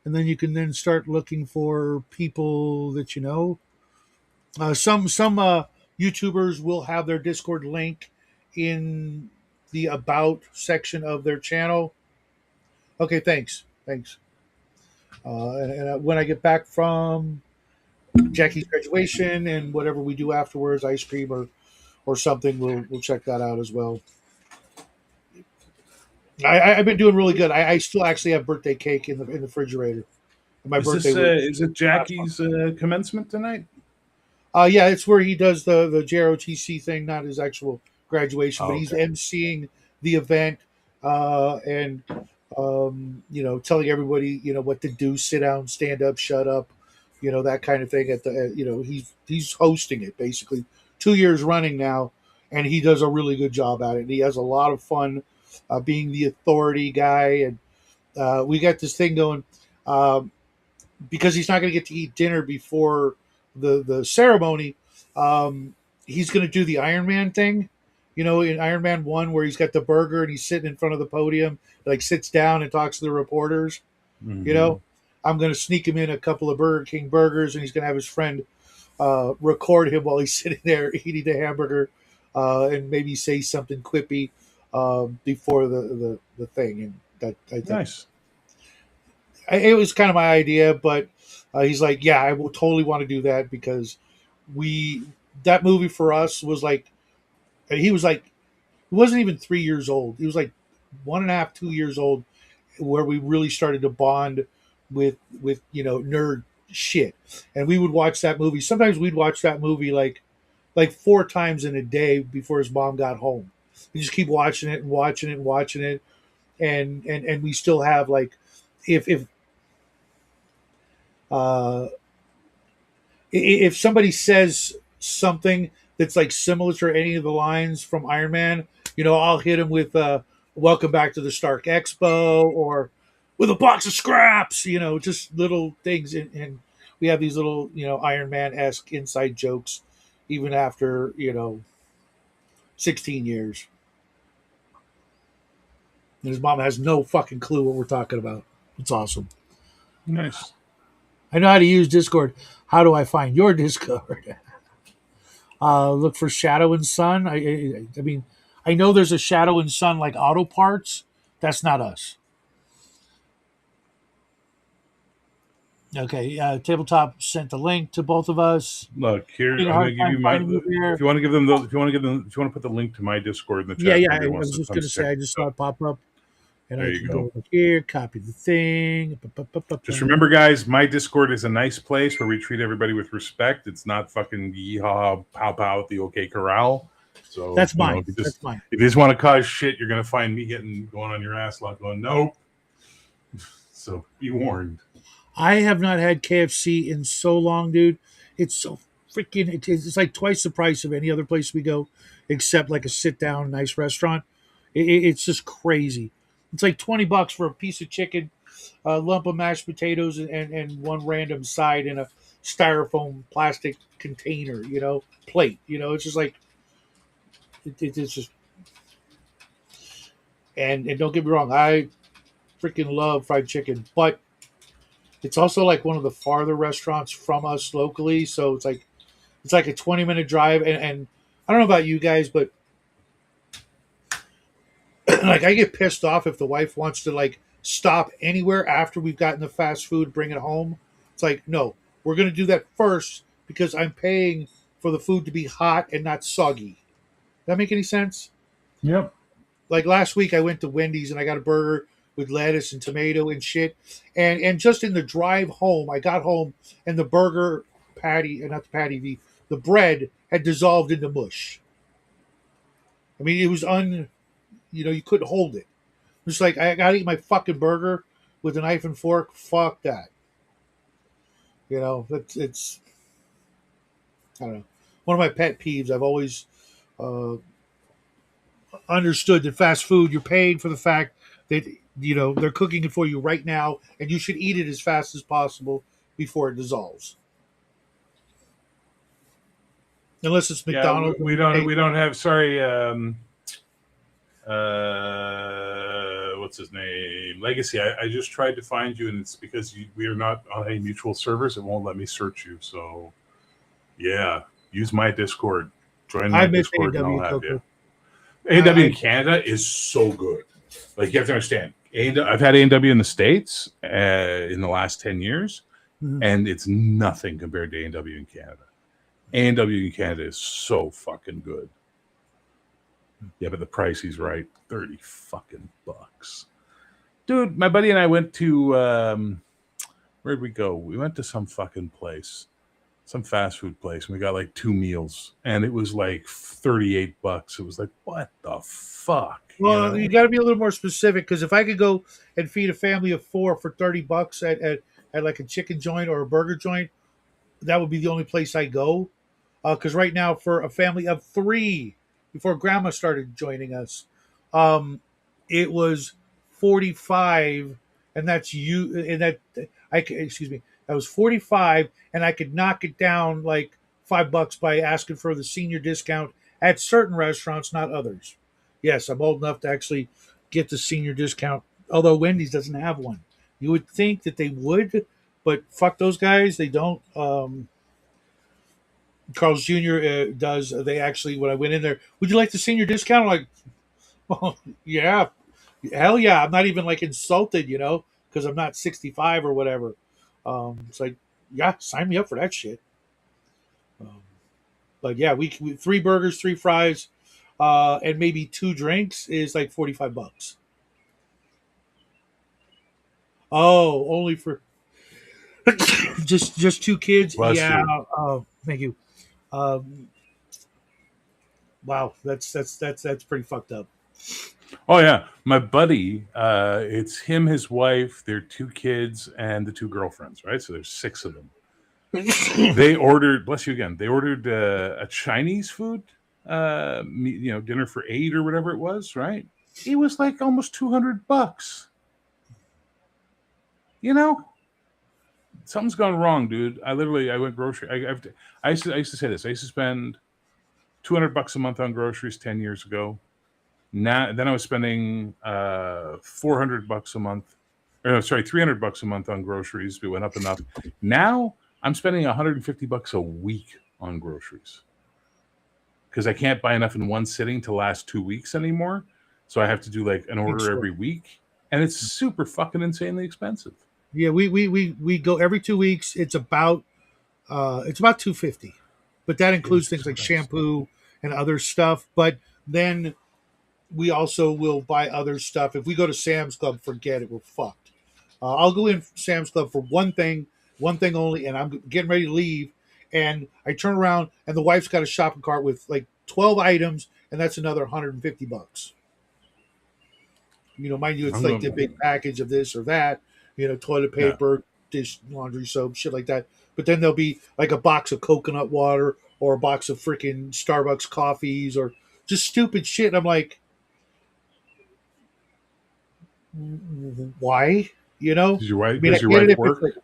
and then you can then start looking for people that you know. Some YouTubers will have their Discord link in the about section of their channel. Okay, thanks. And when I get back from Jackie's graduation and whatever we do afterwards, ice cream or something, we'll check that out as well. I've been doing really good. I still actually have birthday cake in the refrigerator. My birthday was Is it last month. Jackie's commencement tonight? Yeah, it's where he does the JROTC thing, not his actual graduation, but Oh, he's okay. emceeing the event, and telling everybody what to do, sit down, stand up, shut up, that kind of thing. He's hosting it basically 2 years running now, and he does a really good job at it. And he has a lot of fun being the authority guy, and we got this thing going. Because he's not going to get to eat dinner before the ceremony. He's going to do the Iron Man thing, in Iron Man 1, where he's got the burger and he's sitting in front of the podium, like sits down and talks to the reporters. You Mm-hmm. know, I'm going to sneak him in a couple of Burger King burgers, and he's going to have his friend record him while he's sitting there eating the hamburger, and maybe say something quippy before the thing. And that Nice. it was kind of my idea, but he's like, yeah, I will totally want to do that, because we that movie for us was like, he was like, he wasn't even 3 years old. He was like 1.5, 2 years old, where we really started to bond with nerd shit, and we would watch that movie. Sometimes we'd watch that movie like 4 times in a day before his mom got home. We just keep watching it and watching it and watching it, and we still have like, if uh, if somebody says something that's like similar to any of the lines from Iron Man, I'll hit him with "Welcome back to the Stark Expo" or "with a box of scraps," just little things, and we have these little Iron Man esque inside jokes, even after 16 years. And his mom has no fucking clue what we're talking about. It's awesome. Nice. I know how to use Discord. How do I find your Discord? Look for Shadow and Sun. I mean, I know there's a Shadow and Sun like auto parts. That's not us. Okay, tabletop sent the link to both of us. Look here. Having a I'm hard going to give time you my. finding you If there. you want to give them, if you want to give them, if you want to put the link to my Discord in the Yeah, chat, if yeah. I anybody wants was to just come gonna check say I just it saw out. it pop up, and There I you can go go. over here, copy the thing. Just remember, guys, my Discord is a nice place where we treat everybody with respect. It's not fucking yeehaw, pow pow at the OK Corral. So That's mine. That's mine. if you just want to cause shit, you're gonna find me going on your ass lot, going nope. So be warned. I have not had KFC in so long, dude. It's so freaking. It's like twice the price of any other place we go, except like a sit down nice restaurant. It's just crazy. It's like $20 for a piece of chicken, a lump of mashed potatoes, and one random side in a styrofoam plastic container. Plate. It's just like it's just. And don't get me wrong, I freaking love fried chicken, but it's also like one of the farther restaurants from us locally, so it's like a 20-minute drive, and I don't know about you guys, but like I get pissed off if the wife wants to like stop anywhere after we've gotten the fast food, bring it home. It's like, no, we're gonna do that first because I'm paying for the food to be hot and not soggy. That make any sense? Yep. Like last week I went to Wendy's and I got a burger. with lettuce and tomato and shit. And just in the drive home, I got home and the burger patty, and not the patty, the bread had dissolved into mush. I mean, it was you couldn't hold it. It's like I gotta eat my fucking burger with a knife and fork. Fuck that. It's I don't know. One of my pet peeves. I've always uh, understood that fast food, you're paying for the fact that they're cooking it for you right now, and you should eat it as fast as possible before it dissolves. Unless it's Yeah, McDonald's. we don't have. Sorry, what's his name? Legacy. I just tried to find you, and it's because we are not on any mutual servers. It won't let me search you. So, yeah, use my Discord. Join my I miss Discord, and I'll A&W have you. Coco. A&W in Canada is so good. Like, you have to understand. I've had A&W in the States in the last 10 years, Mhm. and it's nothing compared to A&W in Canada. A&W in Canada is so fucking good. Yeah, but the price he's right. 30 fucking bucks. Dude, my buddy and I went to where'd we go? We went to some fucking place. Some fast food place, and we got like 2 meals, and it was like 38 bucks. It was like, what the fuck? Well, you got to be a little more specific, because if I could go and feed a family of four for $30 at like a chicken joint or a burger joint, that would be the only place I go. Because right now, for a family of three, before Grandma started joining us, it was 45, and that's you. And excuse me, that was 45, and I could knock it down like $5 by asking for the senior discount at certain restaurants, not others. Yes, I'm old enough to actually get the senior discount, although Wendy's doesn't have one. You would think that they would, but fuck those guys, they don't. Carl's Jr. Does. They actually, when I went in there, would you like the senior discount? I'm like, well, yeah, hell yeah. I'm not even like insulted, because I'm not 65 or whatever. It's like, yeah, sign me up for that shit. Um, but yeah, we three burgers, three fries, and maybe two drinks is like $45. Oh, only for just two kids. Bless Yeah. you. Thank you. Um, wow, that's pretty fucked up. Oh yeah, my buddy. It's him, his wife, their 2 kids, and the 2 girlfriends. Right, so there's 6 of them. They ordered. Bless you again. They ordered a Chinese food, dinner for 8 or whatever it was. Right, it was like almost $200. You know, something's gone wrong, dude. I went grocery. I used to say this. I used to spend $200 a month on groceries 10 years ago. Now, then I was spending $400 a month. Or, no, sorry, $300 a month on groceries. We went up and up. Now I'm spending $150 a week on groceries because I can't buy enough in one sitting to last 2 weeks anymore. So I have to do like an order every week, and it's super fucking insanely expensive. Yeah, we go every 2 weeks. It's about 250, but that includes Jesus things like Christ. shampoo and other stuff. But then we also will buy other stuff. If we go to Sam's Club, forget it, we're fucked. I'll go in Sam's Club for one thing only, and I'm getting ready to leave. And I turn around, and the wife's got a shopping cart with like 12 items, and that's another $150. Mind you, it's I'm like the going. big package of this or that, toilet Yeah. paper, dish, laundry soap, shit like that. But then there'll be like a box of coconut water or a box of freaking Starbucks coffees or just stupid shit. And I'm like, why? Does your I wife mean, I does your get it wife if it's work? like,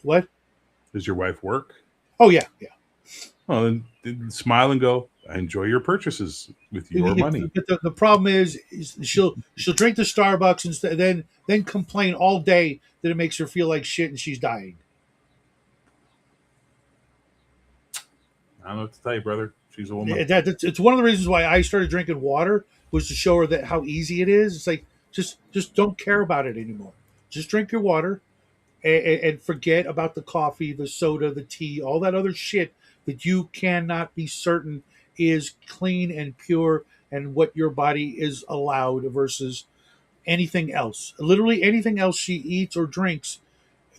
what? Does your wife work? Oh, yeah, yeah. Well, then smile and go. I enjoy your purchases with your money. But the problem is she'll drink the Starbucks and then complain all day that it makes her feel like shit and she's dying. I don't know what to tell you, brother. She's a woman. It's one of the reasons why I started drinking water, was to show her that how easy it is. It's like just don't care about it anymore. Just drink your water and forget about the coffee, the soda, the tea, all that other shit that you cannot be certain is clean and pure and what your body is allowed versus anything else. Literally anything else she eats or drinks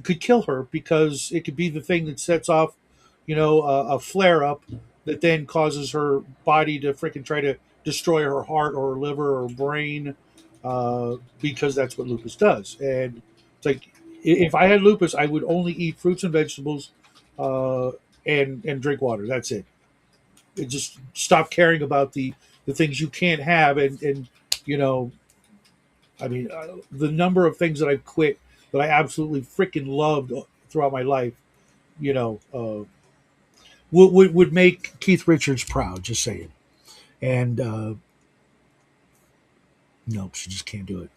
could kill her because it could be the thing that sets off, a flare up that then causes her body to freaking try to destroy her heart or her liver or brain, because that's what lupus does. And it's like if I had lupus, I would only eat fruits and vegetables, uh, and drink water. That's it. Just stop caring about the things you can't have, and you know I mean, the number of things that I've quit that I absolutely freaking loved throughout my life, you know, would make Keith Richards proud. Just saying. And nope, she just can't do it.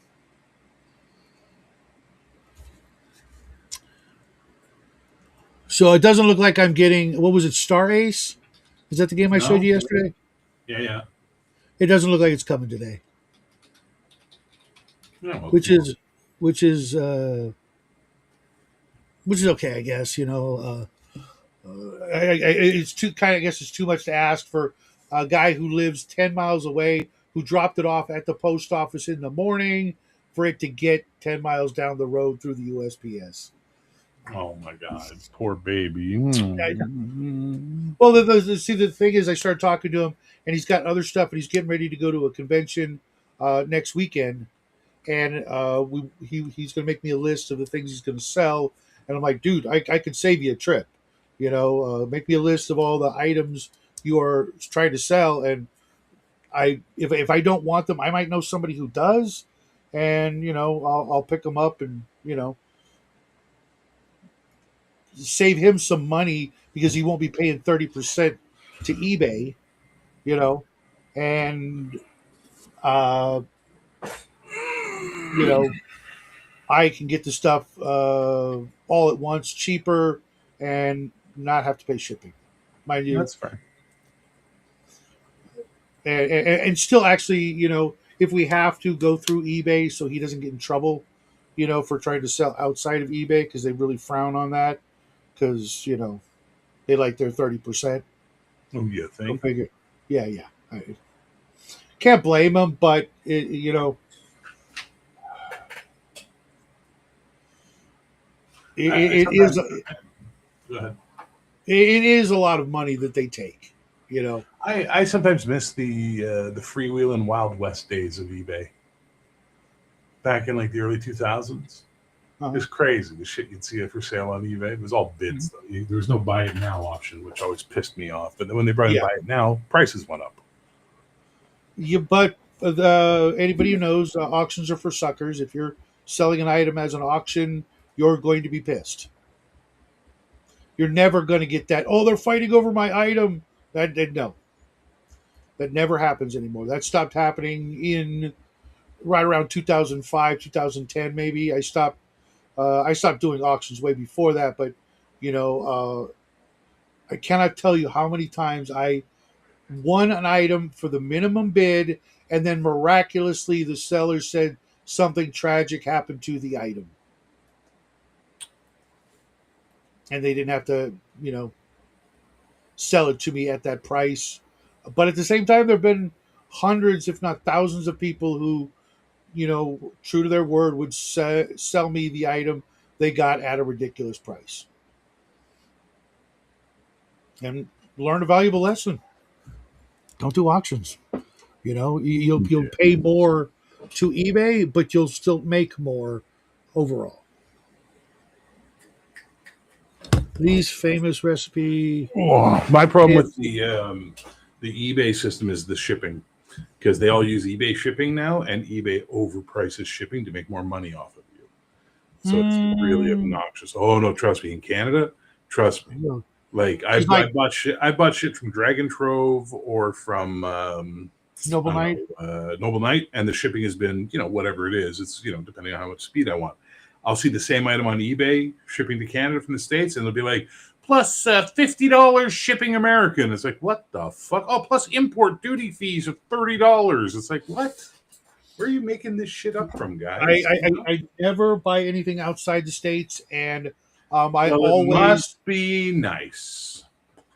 So it doesn't look like I'm getting, what was it, Star Ace? Is that the game I showed No. you yesterday? Yeah, yeah. It doesn't look like it's coming today, Yeah, well, which tomorrow. is which is which is okay, I guess. It's too kind of, I guess it's too much to ask for a guy who lives 10 miles away, who dropped it off at the post office in the morning, for it to get 10 miles down the road through the USPS. Oh my God, poor baby. Well, see, the thing is, I started talking to him, and he's got other stuff, and he's getting ready to go to a convention next weekend, and he's going to make me a list of the things he's going to sell. And I'm like, dude, I could save you a trip. Make me a list of all the items you are trying to sell, and if I don't want them, I might know somebody who does, and I'll pick them up, and save him some money because he won't be paying 30% to eBay. You know, and uh, you know I can get the stuff all at once, cheaper, and not have to pay shipping, mind you, That's fine. and still actually, if we have to go through eBay, so he doesn't get in trouble, for trying to sell outside of eBay because they really frown on that because they like their 30%. Oh, you Go think? figure. Yeah, yeah. I can't blame them, but I it is sometimes go ahead. it is a lot of money that they take. You know. I sometimes miss the freewheeling Wild West days of eBay back in like the early 2000s. It Uh-huh. was crazy the shit you'd see for sale on eBay. It was all bids though. There was no buy it now option, which always pissed me off. But then when they brought in Yeah. buy it now, prices went up. But anybody who knows, auctions are for suckers. If you're selling an item as an auction, you're going to be pissed. You're never going to get that. Oh, they're fighting over my item. No, that never happens anymore. That stopped happening in right around 2005, 2010, maybe. I stopped doing auctions way before that, but you know, I cannot tell you how many times I won an item for the minimum bid, and then miraculously the seller said something tragic happened to the item, and they didn't have to, sell it to me at that price. But at the same time, there have been hundreds, if not thousands, of people who, true to their word, would sell me the item they got at a ridiculous price, and learn a valuable lesson. Don't do auctions. You'll Yeah. pay more to eBay, but you'll still make more overall. These famous recipe. Oh, my problem It, with the eBay system is the shipping because they all use eBay shipping now, and eBay overprices shipping to make more money off of you. So it's really mm, obnoxious. Oh no, trust me. In Canada, trust me. Like Because I like bought shit. I bought shit from Dragon Trove or from Noble I don't Knight. know Noble Knight, and the shipping has been whatever it is. It's depending on how much speed I want. I'll see the same item on eBay shipping to Canada from the States, and it'll be like plus $50 shipping American. It's like what the fuck? Oh, plus import duty fees of $30. It's like what? Where are you making this shit up from, I, guys? I, I, I never buy anything outside the states, and I Well, it always. must be nice.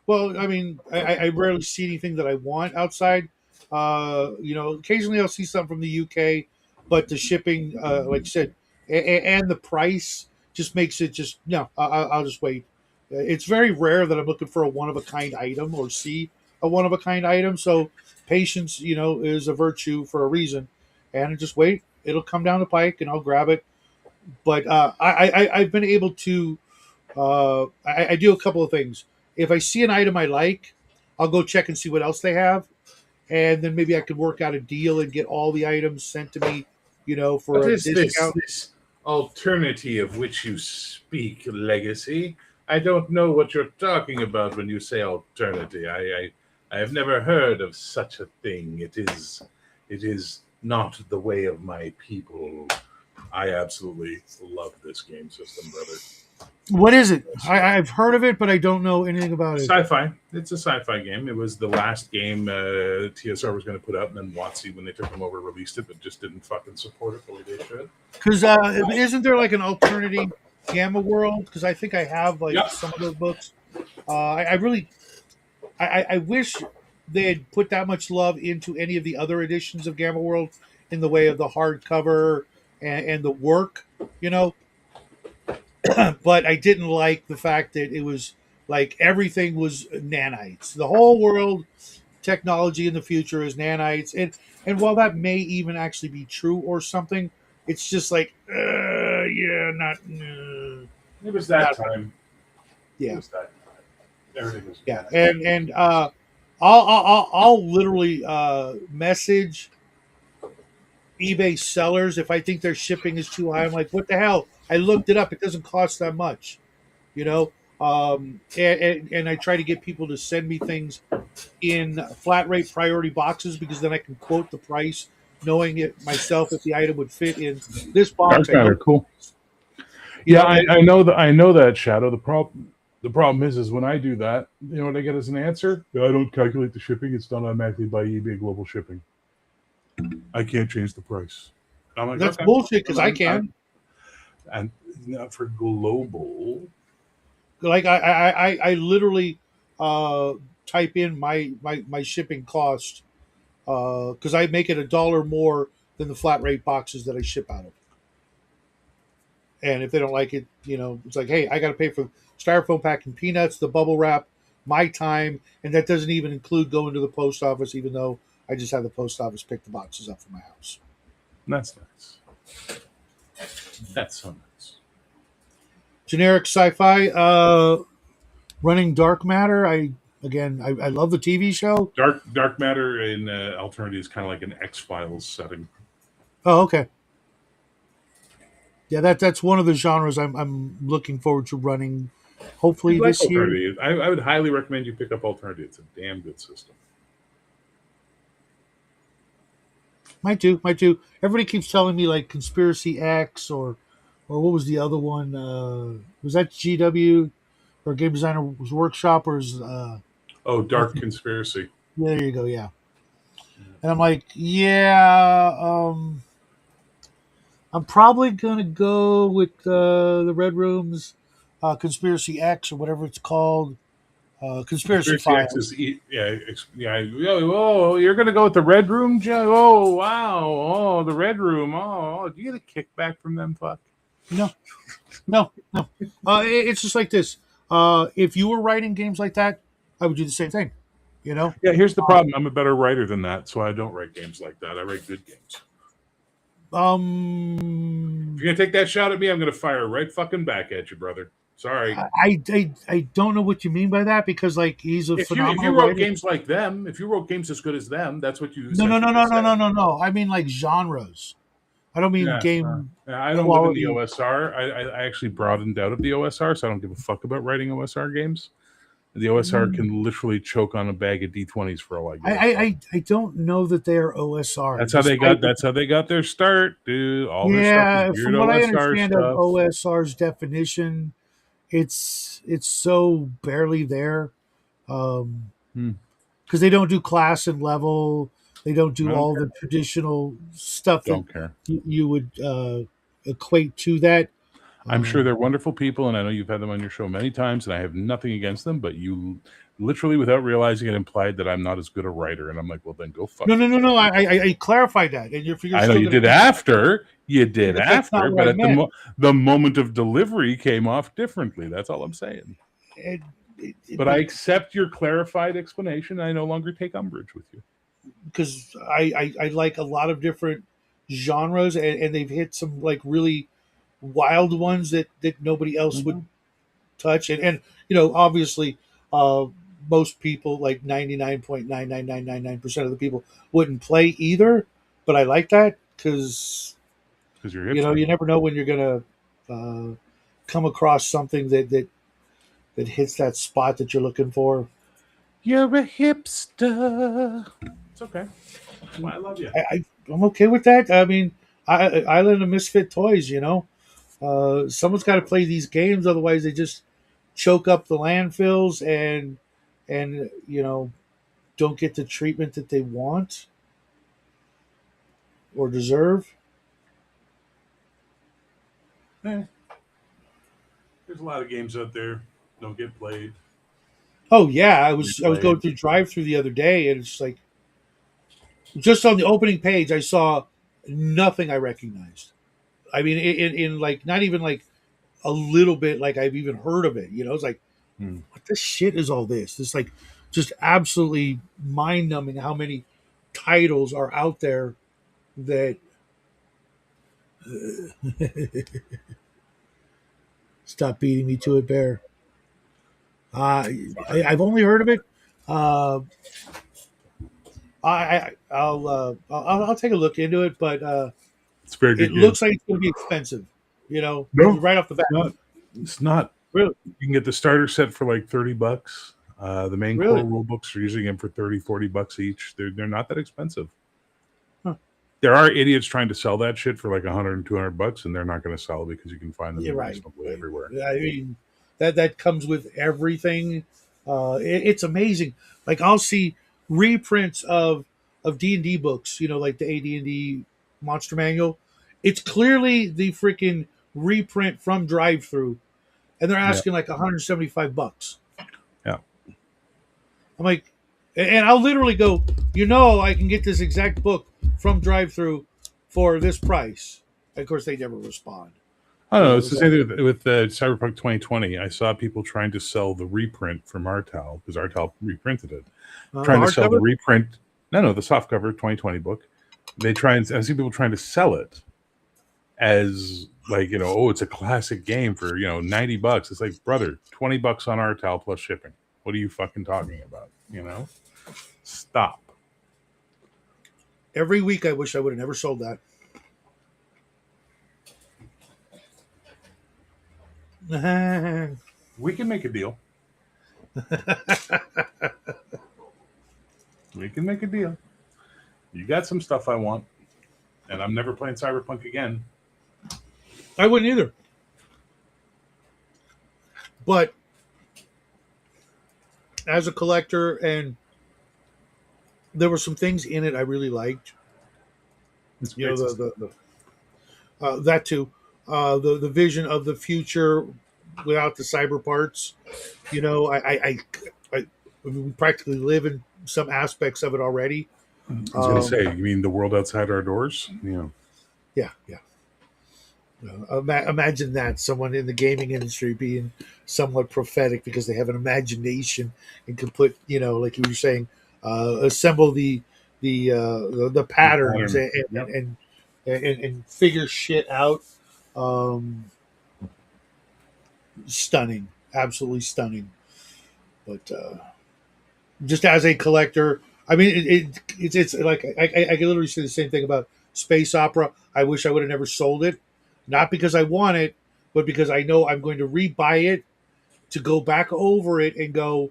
Well, I mean, I rarely see anything that I want outside. Occasionally I'll see something from the UK. but the shipping, like I said, and the price just makes it just no. I'll just wait. It's very rare that I'm looking for a one of a kind item or see a one of a kind item. So patience, is a virtue for a reason, and just wait. It'll come down the pike, and I'll grab it. But I've been able to. I do a couple of things. If I see an item I like, I'll go check and see what else they have, and then maybe I could work out a deal and get all the items sent to me, for What a is this discount. this alternity of which you speak, Legacy? I don't know what you're talking about when you say alternity. I have never heard of such a thing. It is not the way of my people. I absolutely love this game system, brother. What is it? I've heard of it, but I don't know anything about it. Sci-fi. It's a sci-fi game. It was the last game TSR was going to put out, and then WotC, when they took them over, released it, but just didn't fucking support it the way they should. Because isn't there like an alternating Gamma World? Because I think I have like Yep. some of those books. I really, I wish they had put that much love into any of the other editions of Gamma World in the way of the hardcover and the work, you know. But I didn't like the fact that it was like everything was nanites. The whole world technology in the future is nanites, and while that may even actually be true or something, it's just like, yeah, It was that not time. It yeah, was that time. Everything was yeah, and I'll literally message eBay sellers if I think their shipping is too high. I'm like, what the hell? I looked it up. It doesn't cost that much, you know. And I try to get people to send me things in flat rate priority boxes because then I can quote the price, knowing it myself if the item would fit in this box. Dark I know, matter, cool. you Yeah, know, and I know that, Shadow. The problem is when I do that, you know what I get as an answer? I don't calculate the shipping. It's done automatically by eBay Global Shipping. I can't change the price. I'm like, that's okay. bullshit because I can. And not for global. Like I literally uh, type in my shipping cost because I make it $1 more than the flat rate boxes that I ship out of. And if they don't like it, it's like, hey, I got to pay for styrofoam packing peanuts, the bubble wrap, my time, and that doesn't even include going to the post office, even though I just have the post office pick the boxes up for my house. That's nice. That's so nice. Generic sci-fi, running dark matter. I love the TV show. Dark matter in Alternative is kind of like an X-Files setting. Oh, okay. Yeah, that's one of the genres I'm looking forward to running. Hopefully You like this year. Alternative. I would highly recommend you pick up Alternative. It's a damn good system. Might do, might do. Everybody keeps telling me like Conspiracy X or what was the other one? Was that GW or Game Designer's Workshop or is Oh, Dark Conspiracy. there you go, yeah. And I'm like, yeah, I'm probably gonna go with the Red Room's Conspiracy X or whatever it's called, Conspiracy Conspiracy X Files. is yeah. Oh, you're gonna go with the Red Room, Joe? Oh, wow. Oh, the Red Room. Oh, do you get a kickback from them? Fuck. No, no, no. It's just like this. If you were writing games like that, I would do the same thing. You know. Yeah, here's the problem. I'm a better writer than that, so I don't write games like that. I write good games. If you're gonna take that shot at me, I'm gonna fire right fucking back at you, brother. Sorry. I don't know what you mean by that because like he's a If phenomenal you wrote writer. games like them, if you wrote games as good as them, that's what you No, no, no, essentially no, no, say. no, no, no. I mean like genres. I don't mean Yeah, game I don't live in the quality. OSR. I actually broadened out of the OSR, so I don't give a fuck about writing OSR games. The OSR can literally choke on a bag of D20s for all I give. I don't know that they are OSR. That's how they got. That's how they got their start, dude. All their stuff is Yeah, weird from what I OSR understand of stuff. OSR's definition, it's so barely there. Hmm. Because they don't do class and level. They don't I do don't all care. the traditional stuff that Don't care. you would equate to that. I'm sure Um, they're wonderful people, and I know you've had them on your show many times, and I have nothing against them, but you literally, without realizing it, implied that I'm not as good a writer. And I'm like, well, then go fuck no, no, no, yourself. no. I clarified that, and you're I know still you going to did think that, after, you did but that's not after, what but I at the meant. the moment of delivery came off differently. That's all I'm saying. And But I accept your clarified explanation. I no longer take umbrage with you. because I like a lot of different genres, and they've hit some like really wild ones that nobody else would Mhm. touch, and obviously, uh, most people, like 99.99999% of the people, wouldn't play either. But I like that because Because you're a hipster. you never know when you're gonna come across something that hits that spot that you're looking for. You're a hipster. It's okay. That's why I love you. I'm okay with that. I mean, Island of Misfit Toys. Someone's got to play these games, otherwise they just choke up the landfills and don't get the treatment that they want or deserve. Eh, there's a lot of games out there don't get played, Oh yeah, I was replayed. going through drive through the other day, and it's like just on the opening page, I saw nothing I recognized. I mean, in like not even like a little bit like I've even heard of it. It's like, Hmm. what the shit is all this? It's like just absolutely mind numbing how many titles are out there that stop beating me to it, Bear. I've only heard of it. Uh, I'll take a look into it, but It's a very it good game. looks like it's going to be expensive. No, Right off the bat. it's not. It's not. Really, You can get the starter set for like $30. The main core really. rule books are usually in for 30, $40 each. They're not that expensive. Huh. There are idiots trying to sell that shit for like 100 and $200, and they're not going to sell because you can find them You're right. reasonably everywhere. I mean, that comes with everything. It's amazing. Like I'll see reprints of D&D books. Like the AD&D Monster Manual. It's clearly the freaking reprint from Drive Through, and they're Yeah, asking like $175. yeah. I'm like, and I'll literally go, I can get this exact book from Drive Through for this price. Of course, they never respond. I don't know. It's It's the like, same thing with Cyberpunk 2020. I saw people trying to sell the reprint from Artal because Artal reprinted it. the Trying to sell the hardcover. reprint. No, the softcover 2020 book. I see people trying to sell it as like, oh, it's a classic game for, $90. It's like, brother, $20 on Artal plus shipping. What are you fucking talking about? Stop. Every week, I wish I would have never sold that. We can make a deal. We can make a deal. You got some stuff I want, and I'm never playing Cyberpunk again. I wouldn't either. But as a collector, and there were some things in it I really liked. It's You know, great the system. that too, the vision of the future without the cyber parts. I we practically live in some aspects of it already. I was going to Um, say, you mean the world outside our doors? Yeah. yeah, yeah. Imagine that someone in the gaming industry being somewhat prophetic because they have an imagination and can put, like you were saying, assemble the The patterns pattern. and Yep. and figure shit out. Um, Stunning, absolutely stunning. But just as a collector, I mean, it's like I can literally say the same thing about space opera. I wish I would have never sold it, not because I want it, but because I know I'm going to rebuy it to go back over it and go,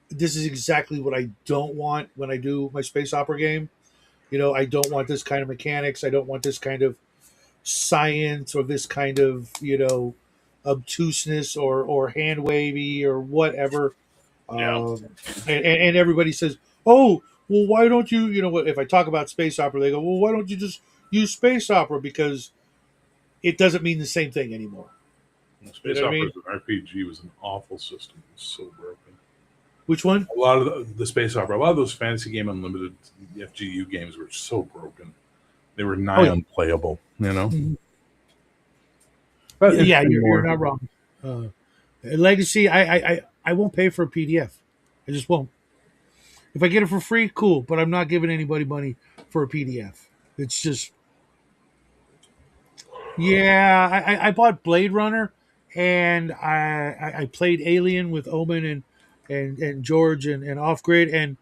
this is exactly what I don't want when I do my space opera game. I don't want this kind of mechanics. I don't want this kind of science or this kind of obtuseness or hand wavy or whatever. Yeah. And everybody says, "Oh, well, why don't you?" If I talk about space opera, they go, "Well, why don't you just use space opera because it doesn't mean the same thing anymore." You Space know what I Opera mean? as an RPG was an awful system. It was so broken. Which one? A lot of the Space Opera, a lot of those Fantasy Game Unlimited FGU games were so broken. They were Oh nigh yeah. unplayable, you know? Mhm. But Yeah, interesting you're more. not wrong. Uh, Legacy, I won't pay for a PDF. I just won't. If I get it for free, cool. But I'm not giving anybody money for a PDF. It's just yeah. I bought Blade Runner, and I played Alien with Omen and George and Off Grid, and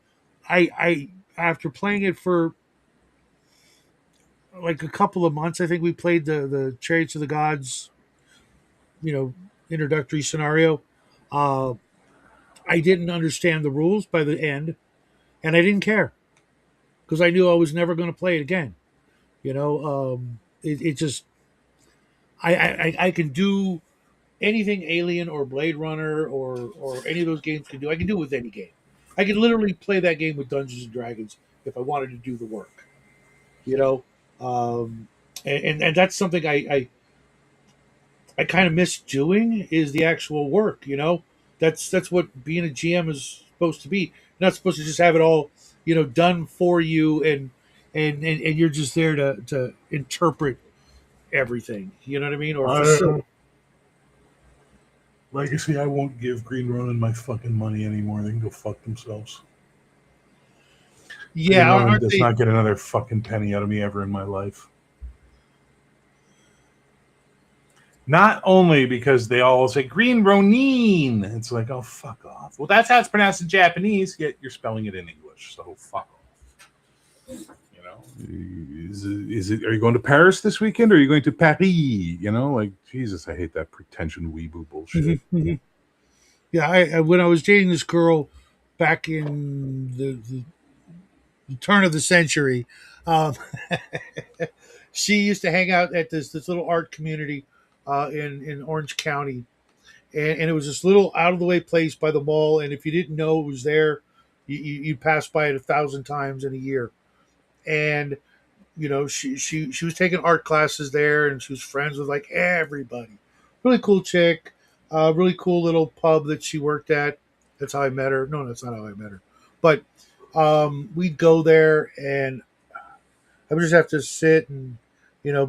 I after playing it for like a couple of months, I think we played the Chariots of the Gods, you know, introductory scenario. Uh, I didn't understand the rules by the end, and I didn't care because I knew I was never going to play it again. It just I can do anything Alien or Blade Runner or any of those games can do. I can do it with any game. I can literally play that game with Dungeons and Dragons if I wanted to do the work. You know, um, and that's something I kind of miss doing is the actual work. That's what being a GM is supposed to be. You're not supposed to just have it all done for you and you're just there to interpret everything. You know what I mean? Or I, facilitate. Legacy, I won't give Green Ronin my fucking money anymore. They can go fuck themselves. Green Yeah, Ronin aren't does they? not get another fucking penny out of me ever in my life. Not only because they all say Green Ronin. It's like, oh, fuck off. Well, that's how it's pronounced in Japanese, yet you're spelling it in English. So fuck off. You know, is it? Are you going to Paris this weekend? Or are you going to Paris? You know, like Jesus, I hate that pretension weeboo bullshit. Mhm, mhm. Yeah, when I was dating this girl back in the turn of the century, um, she used to hang out at this little art community in Orange County, and it was this little out of the way place by the mall. And if you didn't know it was there, you'd pass by it 1,000 times in a year. And she was taking art classes there, and she was friends with like everybody. Really cool chick, really cool little pub that she worked at. That's how I met her. No, that's not how I met her. But we'd go there, and I would just have to sit and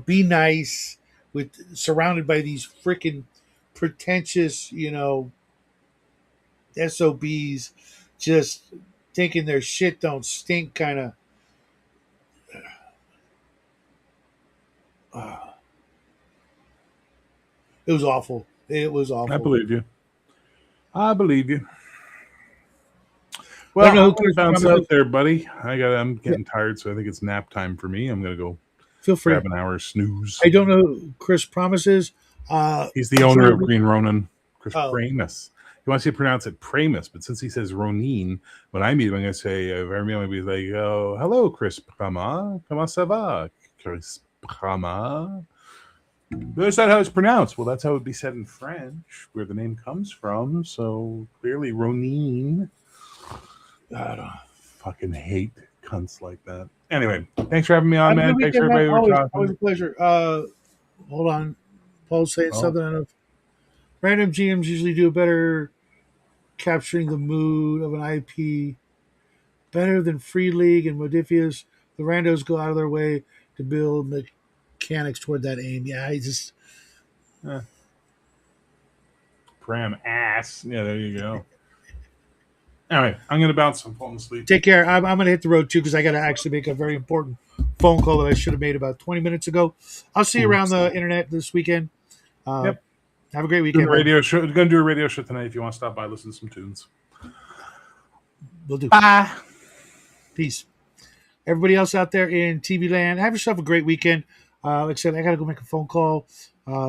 be nice with surrounded by these freaking pretentious SOBs, just thinking their shit don't stink kind of. It was awful. It was I awful. believe you. I believe you. I don't Well, know I'm who going to Chris bounce Thomas is. out there, buddy. I'm Yeah, getting tired, so I think it's nap time for me. I'm going to go feel grab free. an hour snooze. I don't know who Chris Promises. He's the For owner of every, Green Ronin, Chris oh, Pramus. He wants you to pronounce it Pramus, but since he says Ronin, when I meet him, I'm going to say, if I meet him, I'll be like, oh, hello, Chris Prama. Comment ça va, Chris Prama? That's not how it's pronounced. Well, that's how it would be said in French, where the name comes from. So clearly, Ronin. I don't fucking hate cunts like that. Anyway, thanks for having me on, have a good man. Thanks for weekend, man. everybody for Always talking. a pleasure. Hold on. Paul's saying Oh, something. I don't know. Random GMs usually do a better capturing the mood of an IP, better than Free League and Modifius. The randos go out of their way to build mechanics toward that aim. Yeah, I just eh, Pram ass. Yeah, there you go. Anyway, I'm going to bounce. I'm falling asleep. take care. I'm going to hit the road too because I got to actually make a very important phone call that I should have made about 20 minutes ago. I'll see you around Oops. the internet this weekend. Uh, Yep. have a great Doing weekend, a man. radio show. Going to do a radio show tonight. If you want to stop by, listen to some tunes. We'll do. Bye. Peace. Everybody else out there in TV land, have yourself a great weekend. Like I said, I got to go make a phone call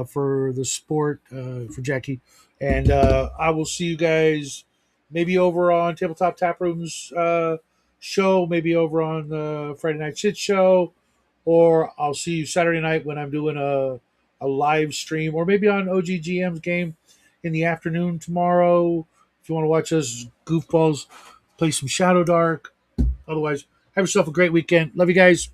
for the sport for Jackie. And I will see you guys maybe over on Tabletop Tap Room's show, maybe over on the Friday Night Shit Show, or I'll see you Saturday night when I'm doing a live stream, or maybe on OGGM's game in the afternoon tomorrow. If you want to watch us goofballs play some Shadow Dark. Otherwise, have yourself a great weekend. Love you guys.